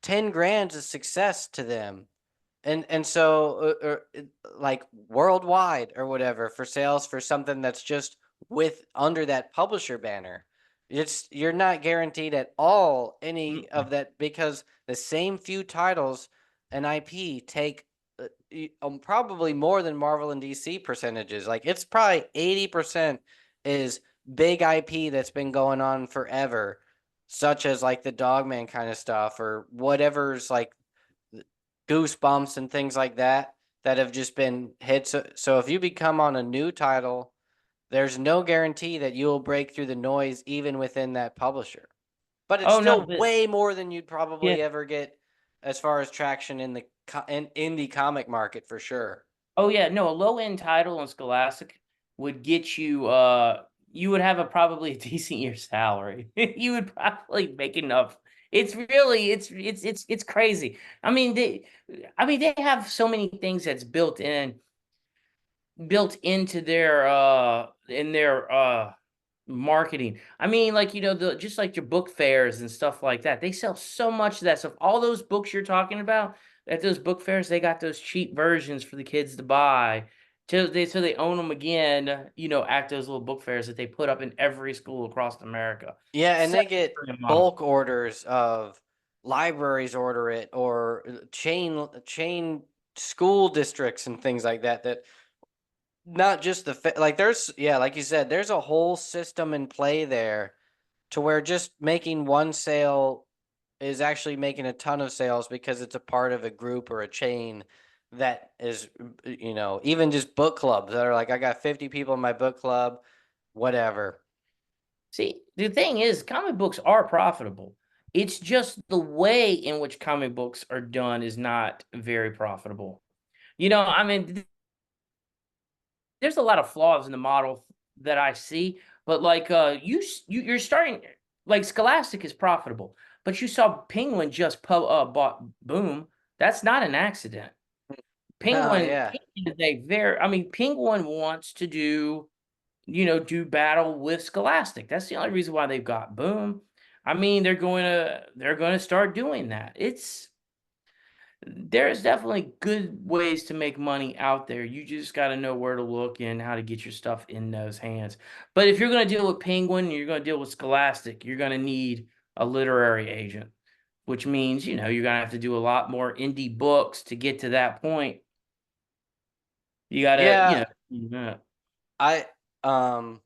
10 grand's a success to them. And so like worldwide or whatever, for sales for something that's just with under that publisher banner, you're not guaranteed at all any of mm-mm. that, because the same few titles and IP take probably more than Marvel and DC percentages. Like it's probably 80% is big IP that's been going on forever, such as like the Dogman kind of stuff or whatever's like Goosebumps and things like that have just been hits. So if you become on a new title, there's no guarantee that you will break through the noise even within that publisher. But it's Oh no, still way more than you'd yeah. probably ever get as far as traction in the indie comic market for sure. Oh yeah, no, a low end title on Scholastic would get you you would have a probably a decent year's salary. You would probably make enough It's really it's crazy. I mean they have so many things that's built into their in their marketing. I mean, like, you know, the just like your book fairs and stuff like that. They sell so much of that stuff. All those books you're talking about at those book fairs, they got those cheap versions for the kids to buy. So they own them again, you know, at those little book fairs that they put up in every school across America. Yeah, and Such they a get brilliant model. bulk orders of libraries order it, or chain school districts and things like that. That not just like there's, yeah, like you said, there's a whole system in play there to where just making one sale is actually making a ton of sales because it's a part of a group or a chain that is, you know, even just book clubs that are like, I got 50 people in my book club, whatever. See, the thing is, comic books are profitable. It's just the way in which comic books are done is not very profitable. You know, I mean, there's a lot of flaws in the model that I see, but like you're starting like Scholastic is profitable, but you saw Penguin just bought Boom. That's not an accident. Oh yeah. Penguin is a very I mean Penguin wants to do, you know, do battle with Scholastic. That's the only reason why they've got Boom. I mean, they're going to start doing that. It's there's definitely good ways to make money out there. You just got to know where to look and how to get your stuff in those hands. But if you're going to deal with Penguin, you're going to deal with Scholastic, you're going to need a literary agent, which means, you know, you're going to have to do a lot more indie books to get to that point. You got to, Yeah, you know, I um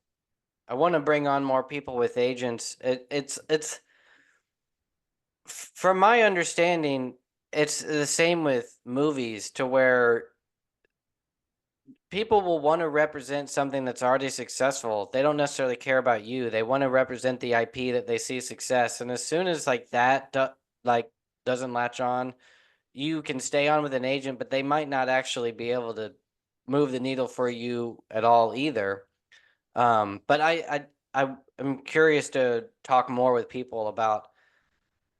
I want to bring on more people with agents. It's from my understanding, it's the same with movies to where people will want to represent something that's already successful. They don't necessarily care about you. They want to represent the IP that they see success. And as soon as like like doesn't latch on, you can stay on with an agent, but they might not actually be able to move the needle for you at all either. But I am curious to talk more with people about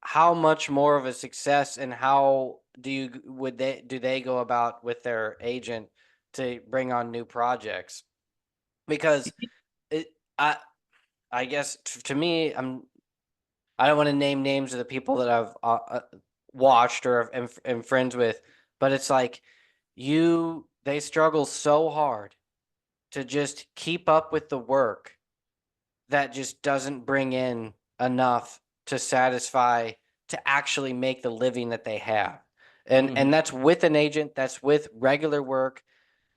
how much more of a success and how do they go about with their agent to bring on new projects? Because it I guess to me, I don't want to name names of the people that I've watched or am friends with, but it's like they struggle so hard to just keep up with the work that just doesn't bring in enough to satisfy to actually make the living that they have. And mhm. that's with an agent, that's with regular work.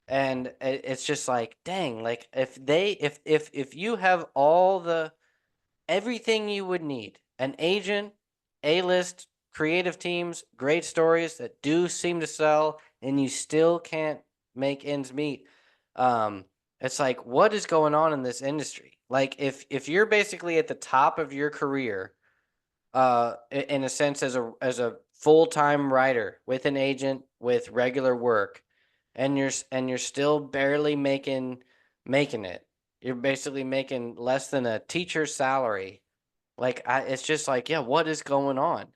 And it's just like, dang, like if you have all the everything you would need, an agent, A-list, creative teams, great stories that do seem to sell, and you still can't make ends meet. Um, it's like, what is going on in this industry? Like, if you're basically at the top of your career, in a sense, as a full-time writer with an agent with regular work, and you're still barely making it. You're basically making less than a teacher's salary. Like it's just like, yeah, what is going on?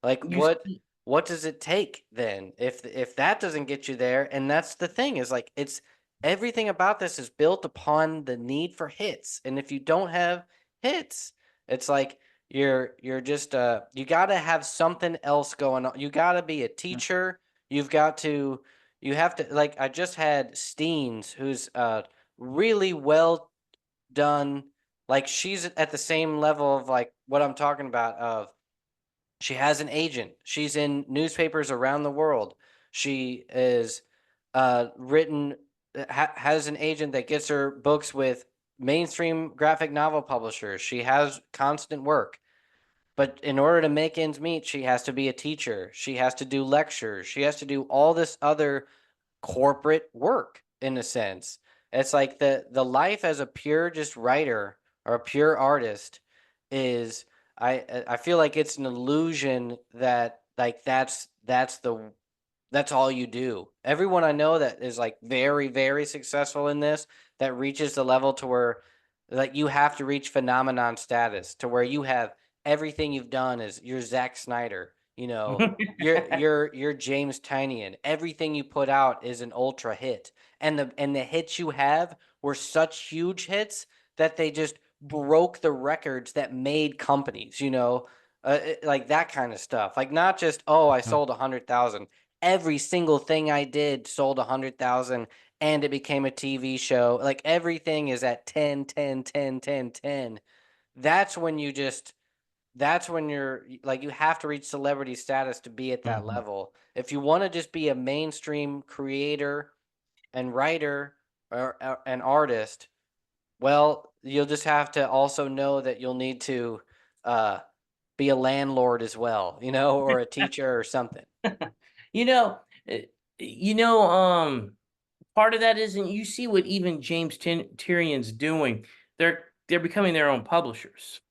Like You see, what does it take then? If that doesn't get you there, and that's the thing is like it's everything about this is built upon the need for hits. And if you don't have hits, it's like you're just you got to have something else going on. You got to be a teacher. You've got to you have to like I just had Steens who's really well done. Like she's at the same level of like what I'm talking about of she has an agent. She's in newspapers around the world. She is written has an agent that gets her books with mainstream graphic novel publishers. She has constant work. But in order to make ends meet, she has to be a teacher. She has to do lectures. She has to do all this other corporate work in a sense. It's like the life as a pure just writer or a pure artist is I feel like it's an illusion that like that's all you do. Everyone I know that is like very very successful in this that reaches the level to where like you have to reach phenomenon status to where you have everything you've done is you're Zack Snyder. You know, you're James Tynion. Everything you put out is an ultra hit, and the hits you have were such huge hits that they just broke the records that made companies. You know, like that kind of stuff. Like not just, oh, I sold 100,000. Every single thing I did sold 100,000, and it became a TV show. Like everything is at 10, 10, 10, 10, 10. That's when you just that's when you're like, you have to reach celebrity status to be at that Mhm. level. If you want to just be a mainstream creator and writer or an artist, well, you'll just have to also know that you'll need to uh, be a landlord as well, you know, or a teacher or something. You know, eh, you know, part of that isn't you see what even James Tyrion's doing. They're becoming their own publishers.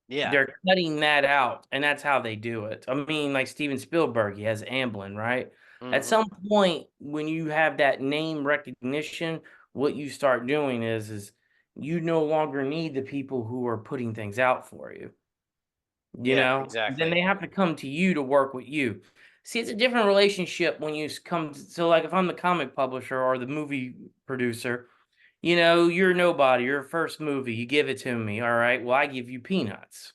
Yeah. They're cutting that out, and that's how they do it. I mean, like Steven Spielberg, he has Amblin, right? At Hmm. some point, when you have that name recognition, what you start doing is you no longer need the people who are putting things out for you. You Yeah, know, then exactly. they have to come to you to work with you. See, it's a different relationship when you come so like if I'm the comic publisher or the movie producer, you know, you're nobody, your first movie, you give it to me, all right? Well, I give you peanuts,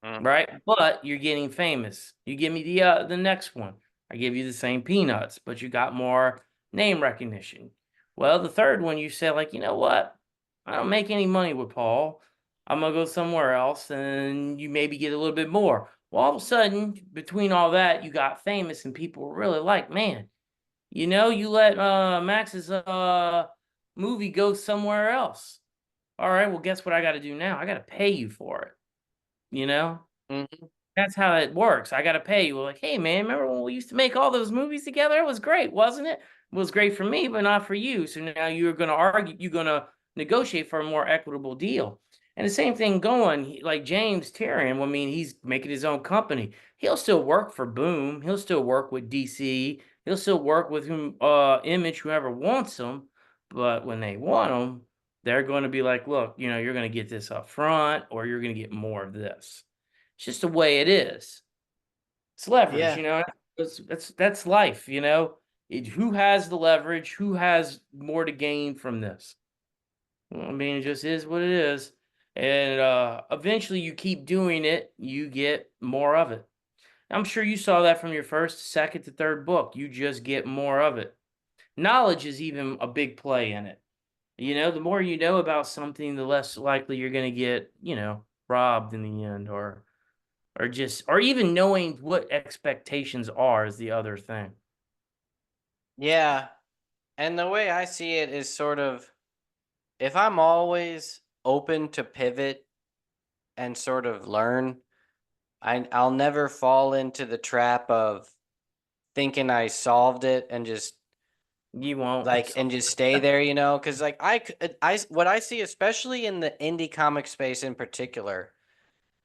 Mhm. right? But you're getting famous. You give me the next one. I give you the same peanuts, but you got more name recognition. Well, the third one you say like, you know what? I don't make any money with Paul. I'm gonna go somewhere else, and you maybe get a little bit more. Well, all of a sudden, between all that, you got famous, and people were really like, man, you know, you let Max's movie go somewhere else. All right, well, guess what I got to do now? I got to pay you for it. You know, Mhm. that's how it works. I gotta pay you. Like, hey man, remember when we used to make all those movies together? It was great, wasn't it? It was great for me, but not for you. So now you're gonna argue, you're gonna negotiate for a more equitable deal. And the same thing going, like James Tyrion, I mean, he's making his own company. He'll still work for Boom, he'll still work with DC, he'll still work with whom Image, whoever wants him. But when they want him, they're going to be like, look, you know, you're going to get this up front, or you're going to get more of this. It's just the way it is. It's leverage, Yeah. you know. That's life, you know. Who has the leverage? Who has more to gain from this? Well, I mean, it just is what it is. And eventually, you keep doing it, you get more of it. I'm sure you saw that from your first, second to third book. You just get more of it. Knowledge is even a big play in it. You know, the more you know about something, the less likely you're going to get, you know, robbed in the end, or just or even knowing what expectations are is the other thing. Yeah. And the way I see it is sort of, if I'm always open to pivot and sort of learn, I'll never fall into the trap of thinking I solved it and just You won't. like and just stay there, you know, cuz like what I see especially in the indie comic space in particular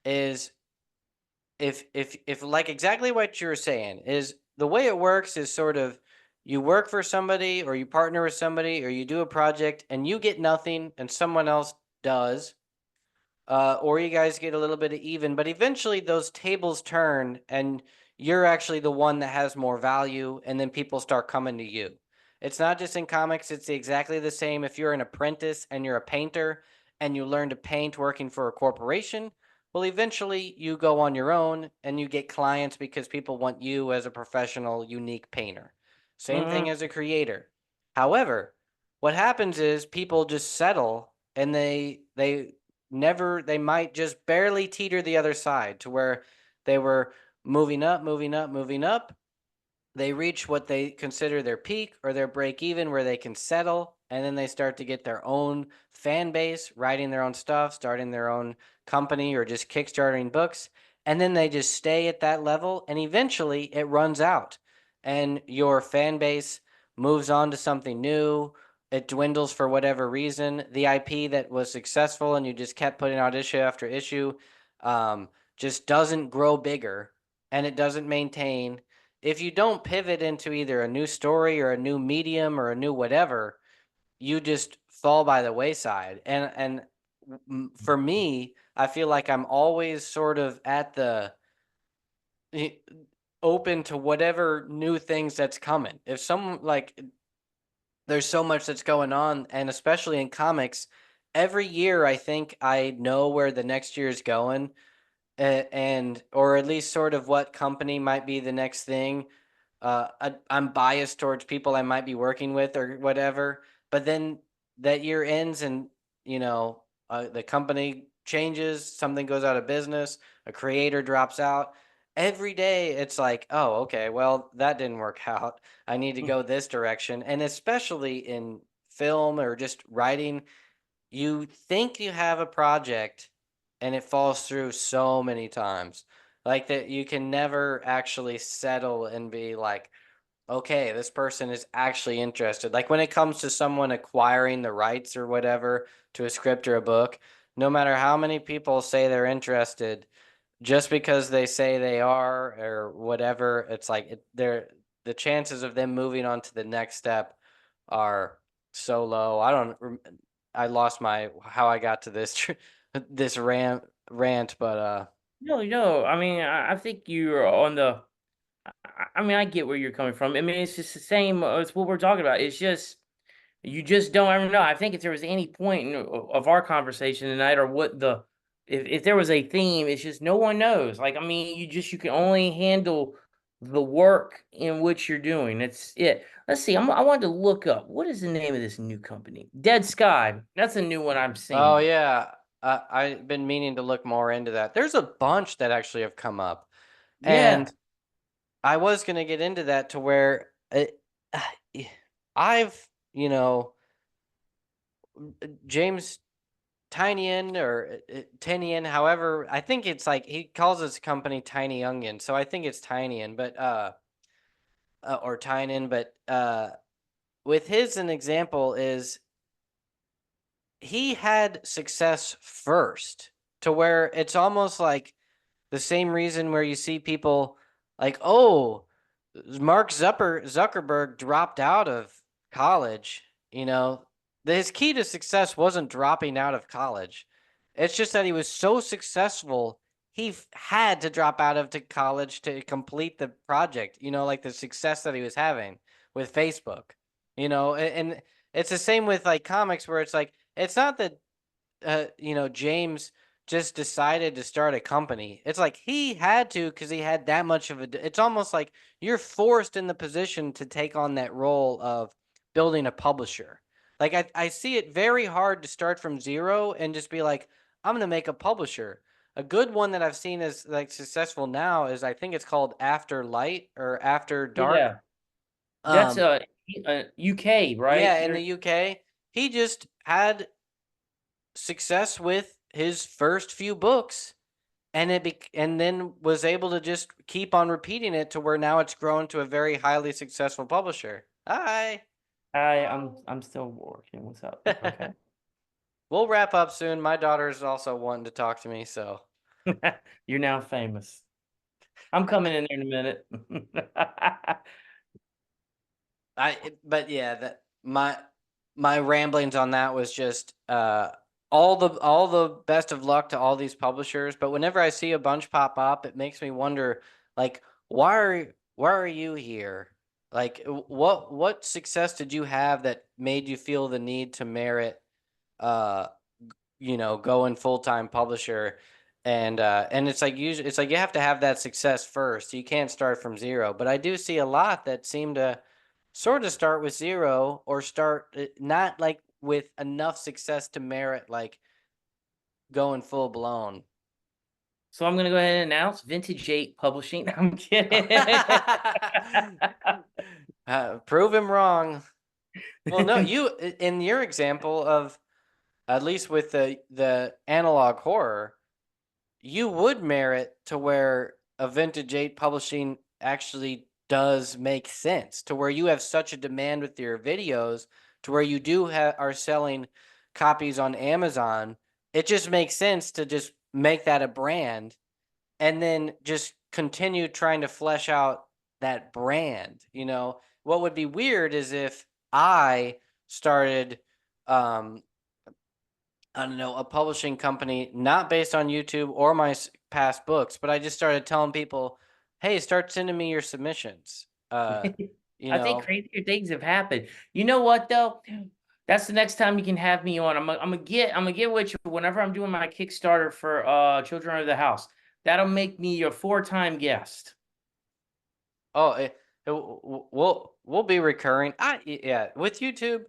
is, if like exactly what you're saying is, the way it works is sort of, you work for somebody or you partner with somebody or you do a project and you get nothing and someone else does, or you guys get a little bit of even, but eventually those tables turn and you're actually the one that has more value, and then people start coming to you. It's not just in comics, it's exactly the same if you're an apprentice and you're a painter and you learn to paint working for a corporation. Well, eventually you go on your own and you get clients because people want you as a professional, unique painter. Same thing Mhm. as a creator. However, what happens is people just settle and they might just barely teeter the other side to where they were moving up, moving up, moving up. They reach what they consider their peak or their break even where they can settle, and then they start to get their own fan base, writing their own stuff, starting their own company, or just kickstarting books, and then they just stay at that level, and eventually it runs out and your fan base moves on to something new. It dwindles for whatever reason. The IP that was successful and you just kept putting out issue after issue, just doesn't grow bigger, and it doesn't maintain. If you don't pivot into either a new story or a new medium or a new whatever, you just fall by the wayside. And for me, I feel like I'm always sort of at the open to whatever new things that's coming. If some like there's so much that's going on, and especially in comics, every year I think I know where the next year is going, and or at least sort of what company might be the next thing. I'm biased towards people I might be working with or whatever, but then that year ends, and you know, the company changes, something goes out of business, a creator drops out. Every day it's like, oh, okay, well, that didn't work out. I need to go this direction. And especially in film or just writing, you think you have a project and it falls through so many times. Like that you can never actually settle and be like, okay, this person is actually interested. Like when it comes to someone acquiring the rights or whatever to a script or a book, no matter how many people say they're interested, just because they say they are or whatever, it's like they're the chances of them moving on to the next step are so low. I lost my how I got to this this rant, but No, no. I mean, I think you're on the. I mean, I get where you're coming from. I mean, it's just the same as what we're talking about. It's just you just don't ever know. I think if there was any point of our conversation tonight, or what the if there was a theme, it's just no one knows. Like, I mean, you can only handle the work in which you're doing. That's it. Let's see. I wanted to look up what is the name of this new company. Dead Sky. That's a new one I'm oh seeing. yeah, I've been meaning to look more into that. There's a bunch that actually have come up, Yeah. and I was gonna get into that to where I've James Tynion or Tinian, however, I think it's like he calls his company Tiny Onion, so I think it's Tynian, but or Tynan, but with his an example is he had success first to where it's almost like the same reason where you see people like, oh, Mark Zuckerberg dropped out of college. You know, his key to success wasn't dropping out of college. It's just that he was so successful, he had to drop out of college to complete the project. You know, like the success that he was having with Facebook. You know, and it's the same with like comics where it's like it's not that James just decided to start a company. It's like he had to because he had that much of a. It's almost like you're forced in the position to take on that role of building a publisher. Like I see it very hard to start from zero and just be like, I'm gonna make a publisher. A good one that I've seen is like successful now is I think it's called After Light or After Dark. Yeah. That's Um, UK, right? yeah, in the There. UK, he just had success with his first few books and and then was able to just keep on repeating it to where now it's grown to a very highly successful publisher. Hi. I'm still working. What's up? Okay. We'll wrap up soon. My daughter's also wanting to talk to me, so You're now famous. I'm coming in there in a minute. but yeah, that my ramblings on that was just all the best of luck to all these publishers. But whenever I see a bunch pop up, it makes me wonder, like, why are you here? Like, what success did you have that made you feel the need to merit uh going full-time publisher? And it's like usually it's like you have to have that success first. You can't start from zero. But I do see a lot that seem to sort of start with zero or start not like with enough success to merit like going full blown. So I'm gonna go ahead and announce vintageeight Publishing. I'm kidding. Prove him wrong. Well, no, in your example of at least with the analog horror, you would merit to where a vintage eight publishing actually does make sense to where you have such a demand with your videos to where you are selling copies on Amazon. It just makes sense to just make that a brand and then just continue trying to flesh out that brand. What would be weird is if I started um I don't know, a publishing company, not based on YouTube or my past books, but I just started telling people, hey, start sending me your submissions. You I think know, crazier things have happened. You know what though? That's the next time you can have me on. I'm gonna get with you whenever I'm doing my Kickstarter for Children of the House. That'll make me your 4-time guest. oh, we'll be recurring. Yeah, with YouTube,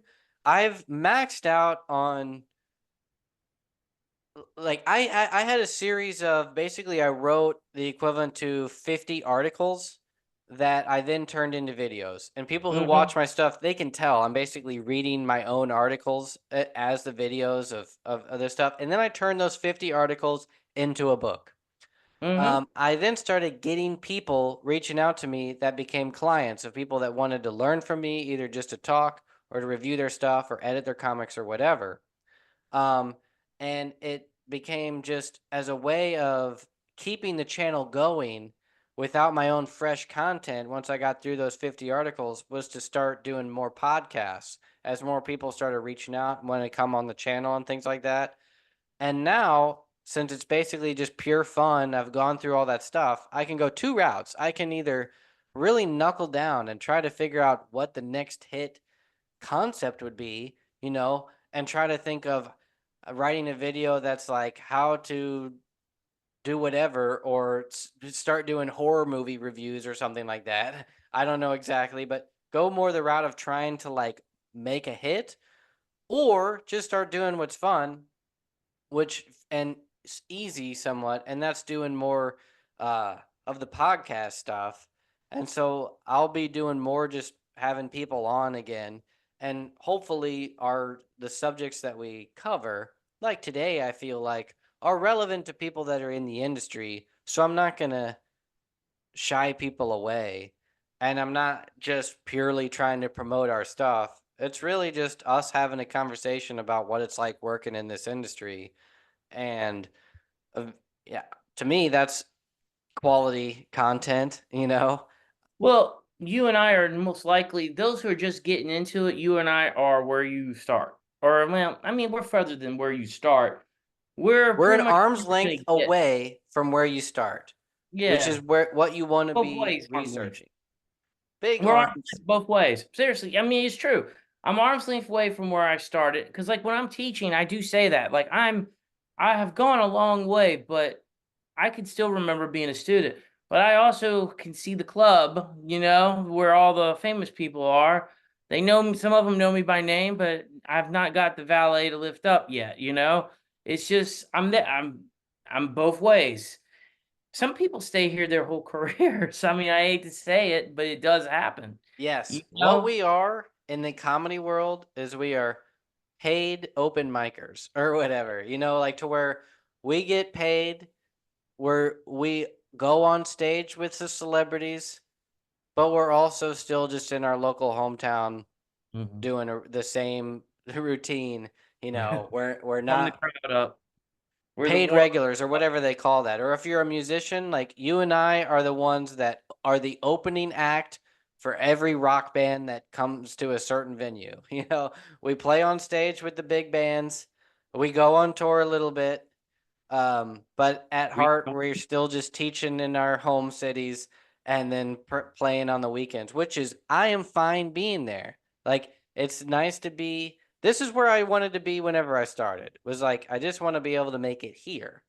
I've maxed out on like I had a series of basically I wrote the equivalent to 50 articles that I then turned into videos. And people who Mm-hmm. watch my stuff, they can tell I'm basically reading my own articles as the videos of this stuff. And then I turned those 50 articles into a book. Mm-hmm. I then started getting people reaching out to me that became clients of people that wanted to learn from me, either just to talk or to review their stuff or edit their comics or whatever. Um, and it became just as a way of keeping the channel going without my own fresh content. Once I got through those 50 articles, was to start doing more podcasts as more people started reaching out when they come on the channel and things like that. And now, since it's basically just pure fun, I've gone through all that stuff. I can go two routes. I can either really knuckle down and try to figure out what the next hit concept would be, and try to think of writing a video that's like how to do whatever, or start doing horror movie reviews or something like that. I don't know exactly, but go more the route of trying to like make a hit, or just start doing what's fun, which and it's easy somewhat, and that's doing more uh of the podcast stuff. And so I'll be doing more, just having people on again, and hopefully are the subjects that we cover, like today, I feel like are relevant to people that are in the industry, so I'm not going to shy people away, and I'm not just purely trying to promote our stuff. It's really just us having a conversation about what it's like working in this industry. And uh, yeah, to me, that's quality content. Well, you and I are most likely those who are just getting into it. You and I are where you start, or well, I mean, we're further than where you start. We're We're an pretty much arm's where you're length gonna get. away from where you start, which is Yeah, where what you want to both be ways, arm's length. researching. Big We're arm's arms. length both ways. Seriously, I mean, it's true. I'm arm's length away from where I started because, like, when I'm teaching, I do say that. Like, I have gone a long way, but I can still remember being a student. But I also can see the club, where all the famous people are. They know me, some of them know me by name, but I've not got the valet to lift up yet. It's just I'm both ways. Some people stay here their whole careers. I mean, I hate to say it, but it does happen. Yes, You what know? we are in the comedy world is we are paid open micers or whatever, like to where we get paid, where we go on stage with the celebrities, but we're also still just in our local hometown Mhm. doing the same routine. We're Pump the not crowd up. We're the paid warm. regulars or whatever they call that. Or if you're a musician, like you and I are the ones that are the opening act for every rock band that comes to a certain venue. We play on stage with the big bands. We go on tour a little bit. But at heart, we're still just teaching in our home cities and then playing on the weekends, which is, I am fine being there. Like, it's nice to be. This is where I wanted to be whenever I started. Was like, I just want to be able to make it here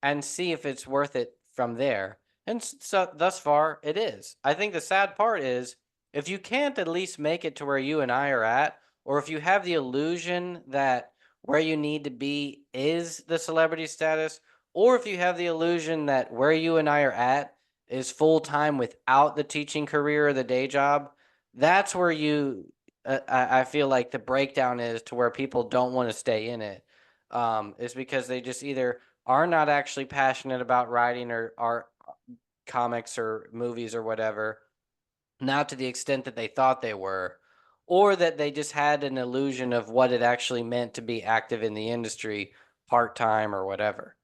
and see if it's worth it from there. And so thus far, it is. I think the sad part is if you can't at least make it to where you and I are at, or if you have the illusion that where you need to be is the celebrity status, or if you have the illusion that where you and I are at is full time without the teaching career or the day job, that's where I feel like the breakdown is to where people don't want to stay in it. Is because they just either are not actually passionate about writing or art, comics or movies or whatever, not to the extent that they thought they were, or that they just had an illusion of what it actually meant to be active in the industry part time or whatever.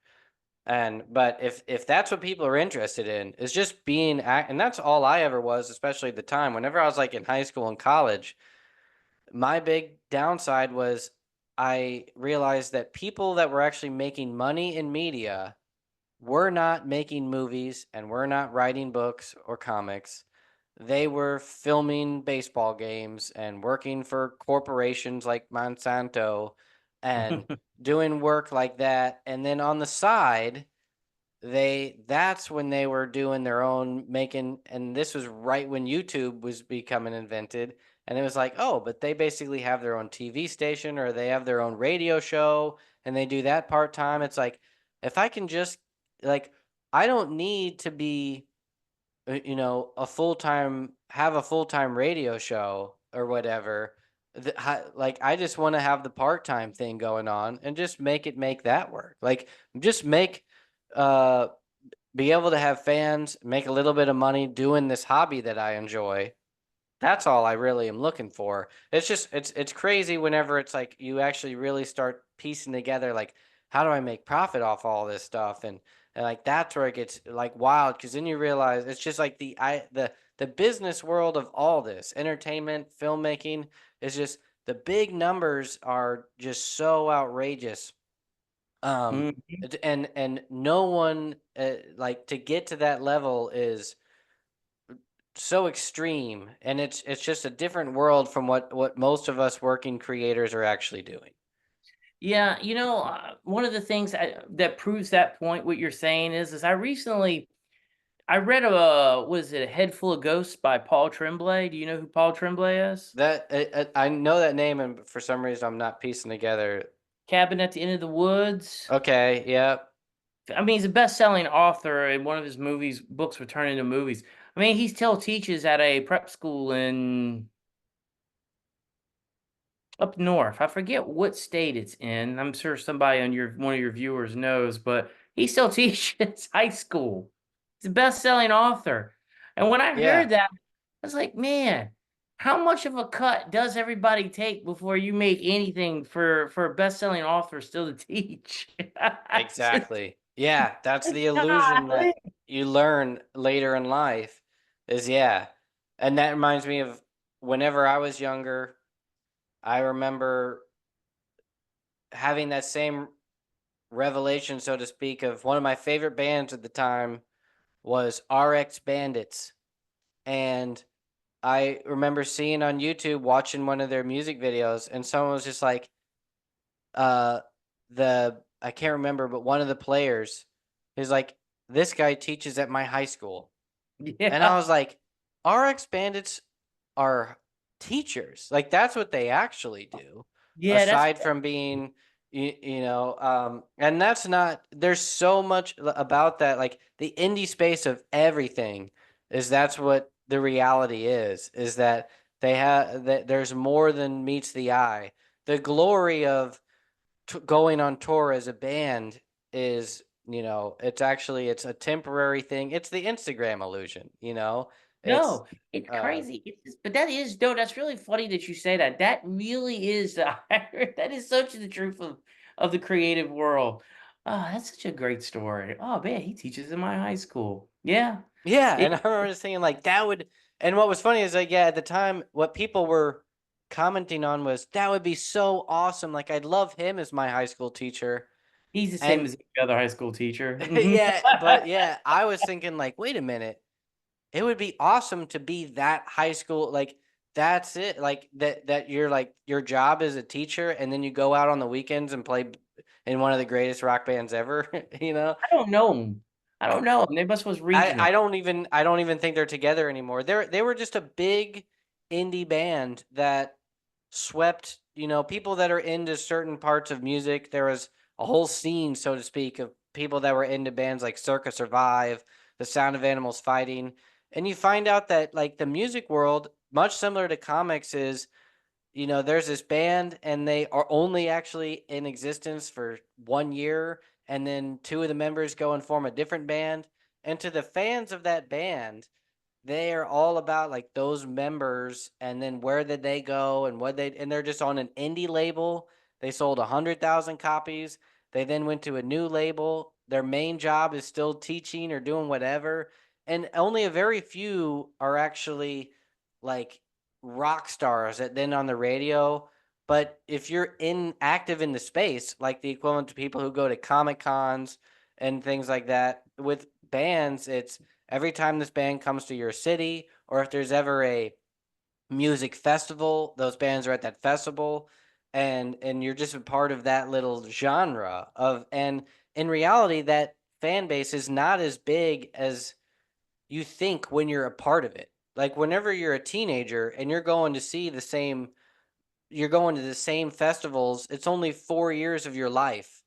But if that's what people are interested in, is just and that's all I ever was, especially at the time. Whenever I was like in high school and college, my big downside was I realized that people that were actually making money in media were not making movies and were not writing books or comics. They were filming baseball games and working for corporations like Monsanto and doing work like that. And then on the side, that's when they were doing their own making, and this was right when YouTube was becoming invented. And it was like, oh, but they basically have their own TV station or they have their own radio show and they do that part-time. It's like, if I can just, like, I don't need to be a full-time have a full-time radio show or whatever. Like, I just want to have the part-time thing going on and just make that work. Like, just make uh be able to have fans, make a little bit of money doing this hobby that I enjoy. That's all I really am looking for. It's just it's crazy whenever it's like you actually really start piecing together, like, how do I make profit off all this stuff? And like that's where it gets like wild, because then you realize it's just like the business world of all this entertainment, filmmaking is just the big numbers are just so outrageous. Mhm. And no one like, to get to that level is so extreme, and it's just a different world from what most of us working creators are actually doing. Yeah, one of the things that proves that point, what you're saying is I read was it A Head Full of Ghosts by Paul Tremblay? Do you know who Paul Tremblay is? That I know that name, and for some reason I'm not piecing together. Cabin at the End of the Woods. Okay, yeah, I mean, he's a best-selling author, and one of his books were turned into movies. I mean, he still teaches at a prep school in up north. I forget what state it's in. I'm sure somebody on one of your viewers knows, but he still teaches high school. He's a best-selling author. And when I yeah, heard that, I was like, man, how much of a cut does everybody take before you make anything for a best-selling author still to teach? exactly. Yeah, that's the illusion that Golly. you learn later in life is, yeah. And that reminds me of whenever I was younger, I remember having that same revelation, so to speak, of one of my favorite bands at the time was RX Bandits. And I remember seeing on YouTube, watching one of their music videos, and someone was just like, uh, I can't remember, but one of the players is like, this guy teaches at my high school. And I Yeah. was like, RX Bandits are teachers. Like, that's what they actually do, Yeah, that's aside from being, and that's not, there's so much about that. Like, the indie space of everything that's what the reality is that that there's more than meets the eye. The glory of going on tour as a band is, it's a temporary thing. It's the Instagram illusion. It's no, it's uh crazy. But that is no, that's really funny that you say that. That really is that is such the truth of the creative world. Oh, that's such a great story. Oh man, he teaches in my high school. Yeah. yeah, It, and I remember just thinking like that would, and what was funny is like, yeah, at the time what people were commenting on was that would be so awesome. Like, I'd love him as my high school teacher. he's the same And as every other high school teacher. Mhm. yeah, but yeah, I was thinking like, wait a minute. It would be awesome to be that high school, like, that's it, like, that you're, like, your job as a teacher, and then you go out on the weekends and play in one of the greatest rock bands ever, you know? I don't know him. I don't know him. They must was I regional. don't even think they're together anymore. They were just a big indie band that swept, people that are into certain parts of music. There was a whole scene, so to speak, of people that were into bands like Circa Survive, The Sound of Animals Fighting. And you find out that, like, the music world, much similar to comics, is, there's this band and they are only actually in existence for 1 year, and then two of the members go and form a different band. And to the fans of that band, they are all about like those members, and then where did they go and and they're just on an indie label. They sold 100,000 copies. They then went to a new label. Their main job is still teaching or doing whatever. And only a very few are actually like rock stars that then on the radio But if you're active in the space, like the equivalent to people who go to Comic Cons and things like that, with bands, it's every time this band comes to your city, or if there's ever a music festival, those bands are at that festival, and you're just a part of that little genre of. And in reality, that fan base is not as big as you think when you're a part of it. Like whenever you're a teenager and you're going to the same festivals, it's only 4 years of your life,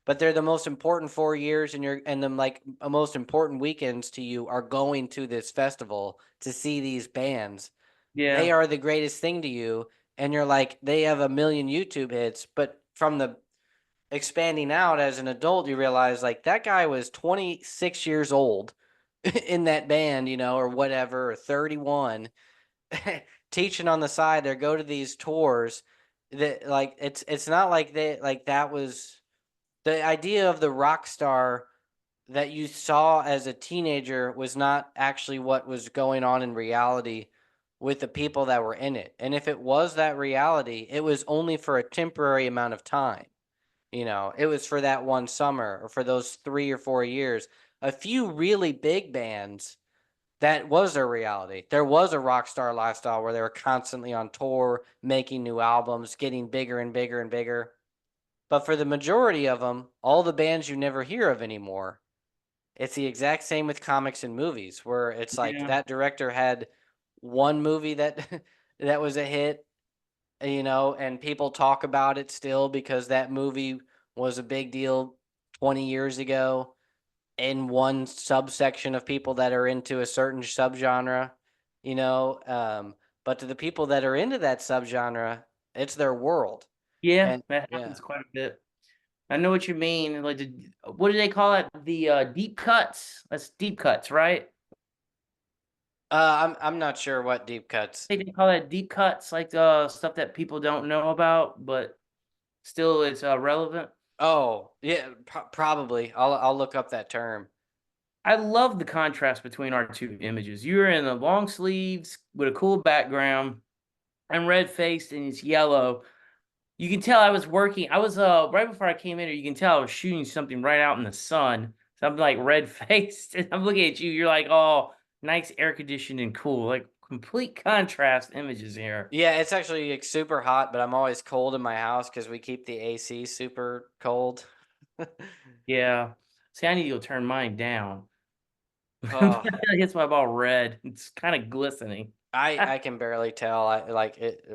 but they're the most important 4 years, and the like most important weekends to you are going to this festival to see these bands. They Yeah. are the greatest thing to you, and you're like, they have a million YouTube hits, but from the expanding out as an adult, you realize like that guy was 26 years old in that band, or whatever, or 31, teaching on the side. They go to these tours that like it's not like they like that was the idea of the rock star that you saw as a teenager was not actually what was going on in reality with the people that were in it. And if it was that reality, it was only for a temporary amount of time. It was for that one summer or for those 3 or 4 years. A few really big bands, that was their reality. There was a rock star lifestyle where they were constantly on tour, making new albums, getting bigger and bigger and bigger. But for the majority of them, all the bands you never hear of anymore, it's the exact same with comics and movies, where it's like Yeah. that director had one movie that that was a hit, and people talk about it still because that movie was a big deal 20 years ago in one subsection of people that are into a certain subgenre, you know. But to the people that are into that subgenre, it's their world. Yeah, And that yeah. happens quite a bit. I know what you mean. Like, what do they call it? The deep cuts. That's deep cuts, right? I'm not sure what deep cuts. They call that deep cuts, like stuff that people don't know about, but still it's relevant. Oh, yeah, probably. I'll look up that term. I love the contrast between our two images. You're in the long sleeves with a cool background. I'm red faced and it's yellow. You can tell I was working. I was right before I came in here, you can tell I was shooting something right out in the sun. So I'm like red faced and I'm looking at you. You're like, oh, nice air conditioned and cool. Like complete contrast images here. Yeah, it's actually like super hot, but I'm always cold in my house because we keep the AC super cold. Yeah. See, I need to go turn mine down. Oh, It hits my ball red. It's kind of glistening. I can barely tell. I like it.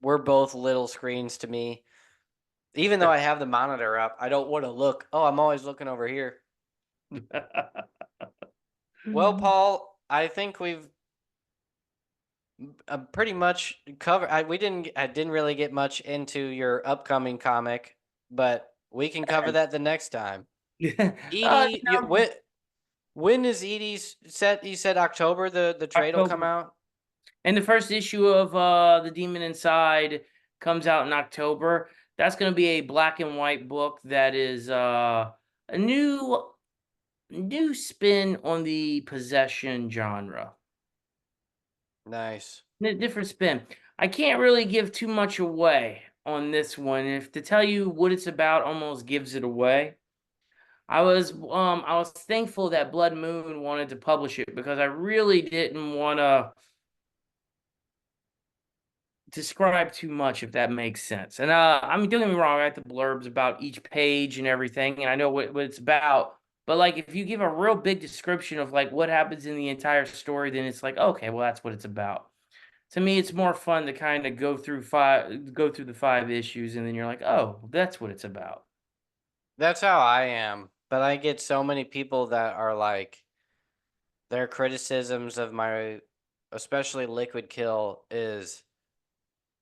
We're both little screens to me. Even though I have the monitor up, I don't want to look. Oh, I'm always looking over here. Well, Paul, I think we've pretty much covered. I didn't really get much into your upcoming comic, but we can cover that the next time. Oh, Edie, when is Edie's set? You said October. The trade will come October. out. And the first issue of The Demon Inside comes out in October. That's going to be a black and white book that is a new spin on the possession genre. Nice. Different spin. I can't really give too much away on this one. If to tell you what it's about almost gives it away. I was thankful that Blood Moon wanted to publish it because I really didn't want to describe too much, if that makes sense. And I mean, don't get me wrong, I write the blurbs about each page and everything, and I know what it's about. But like, if you give a real big description of like what happens in the entire story, then it's like, okay, well, that's what it's about. To me, it's more fun to kind of go through the 5 issues, and then you're like, oh, that's what it's about. That's how I am. But I get so many people that are like, their criticisms of my, especially Liquid Kill, is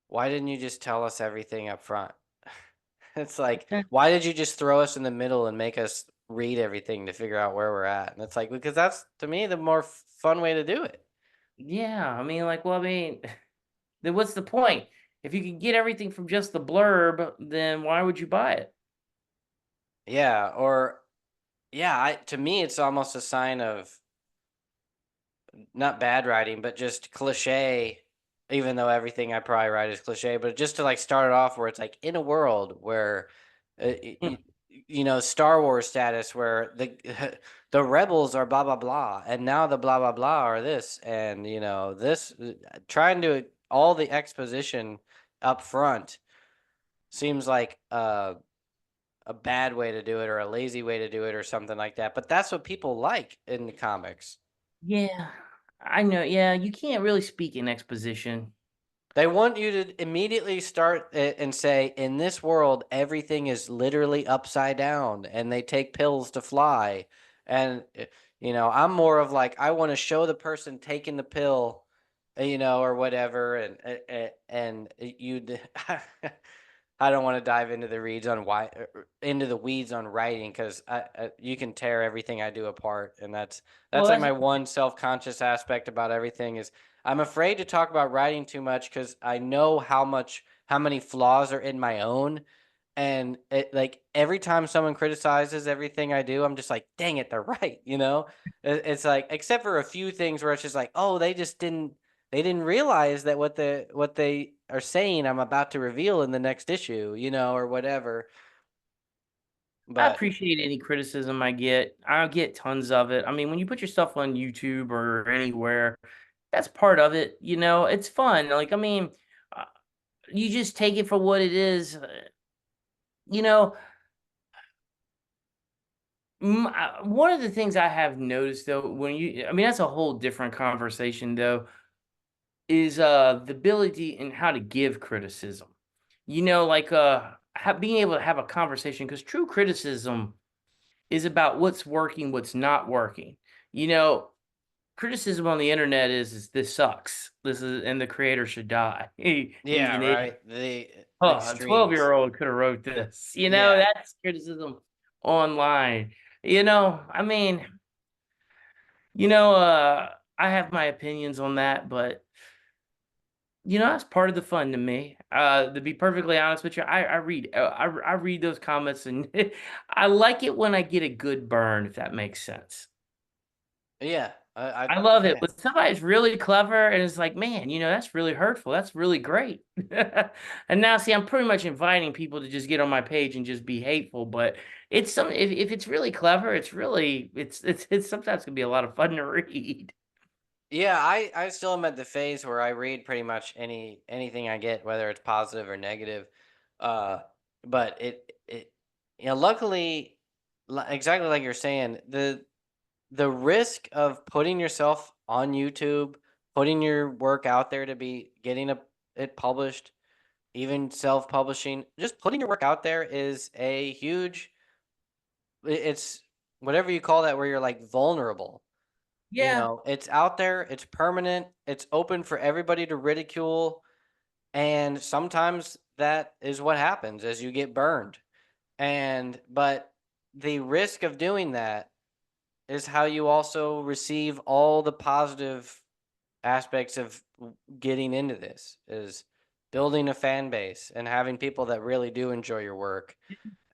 why didn't you just tell us everything up front? It's like, why did you just throw us in the middle and make us read everything to figure out where we're at? And it's like, because that's to me the more fun way to do it. Yeah, I mean, like, well, I mean, then what's the point? If you can get everything from just the blurb, then why would you buy it? Yeah, or yeah, to me it's almost a sign of not bad writing, but just cliche even though everything I probably write is cliche, but just to like start it off where it's like in a world where, Hmm. Star Wars status where the the rebels are blah blah blah, and now the blah blah blah are this, and this trying to all the exposition up front seems like a bad way to do it or a lazy way to do it or something like that. But that's what people like in the comics. Yeah, I know. Yeah, you can't really speak in exposition. They want you to immediately start and say, in this world, everything is literally upside down and they take pills to fly. And, I'm more of like, I want to show the person taking the pill, or whatever. And you, I don't want to dive into the reads on why, into the weeds on writing, because you can tear everything I do apart. And Well, that's like that's my one self-conscious aspect about everything is I'm afraid to talk about writing too much because I know how many flaws are in my own. And like every time someone criticizes everything I do, I'm just like, dang it, they're right. It's like, except for a few things where it's just like, oh, they didn't realize that what they are saying, I'm about to reveal in the next issue, or whatever. I But appreciate any criticism I get. I get tons of it. I mean, when you put your stuff on YouTube or anywhere, that's part of it. It's fun. Like, I mean, uh, you just take it for what it is. You know, one of the things I have noticed though, I mean, that's a whole different conversation though, is the ability and how to give criticism. Like being able to have a conversation, because true criticism is about what's working, what's not working. You know, Criticism on the internet is this sucks. This is and the creator should die. He's yeah, an idiot. right. The Oh, a extremes. 12-year-old could have wrote this. Yeah. That's criticism online. I mean, I have my opinions on that, but that's part of the fun to me. To be perfectly honest with you, I read those comments and I like it when I get a good burn, if that makes sense. Yeah. I love it Yeah. when somebody's really clever and it's like, man, that's really hurtful. That's really great. And now, see, I'm pretty much inviting people to just get on my page and just be hateful. But if it's really clever, it's sometimes can be a lot of fun to read. Yeah, I still am at the phase where I read pretty much anything I get, whether it's positive or negative. Uh, but luckily, exactly like you're saying, the risk of putting yourself on YouTube, putting your work out there to be getting it published, even self-publishing, just putting your work out there is a huge. It's whatever you call that, where you're like vulnerable. Yeah. It's out there, it's permanent, it's open for everybody to ridicule, and sometimes that is what happens as you get burned. But the risk of doing that is how you also receive all the positive aspects of getting into this is building a fan base and having people that really do enjoy your work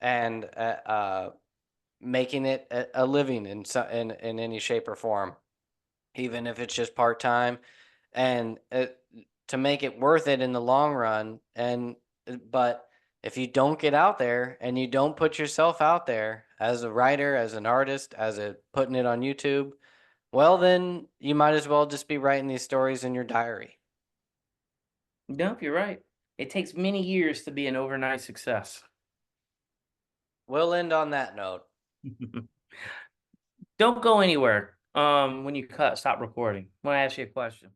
and making it a living in any shape or form, even if it's just part time, and to make it worth it in the long run. But if you don't get out there and you don't put yourself out there as a writer, as an artist, as a putting it on YouTube, well, then you might as well just be writing these stories in your diary. No, you're right. It takes many years to be an overnight success. We'll end on that note. Don't go anywhere. When you stop recording, I want to ask you a question.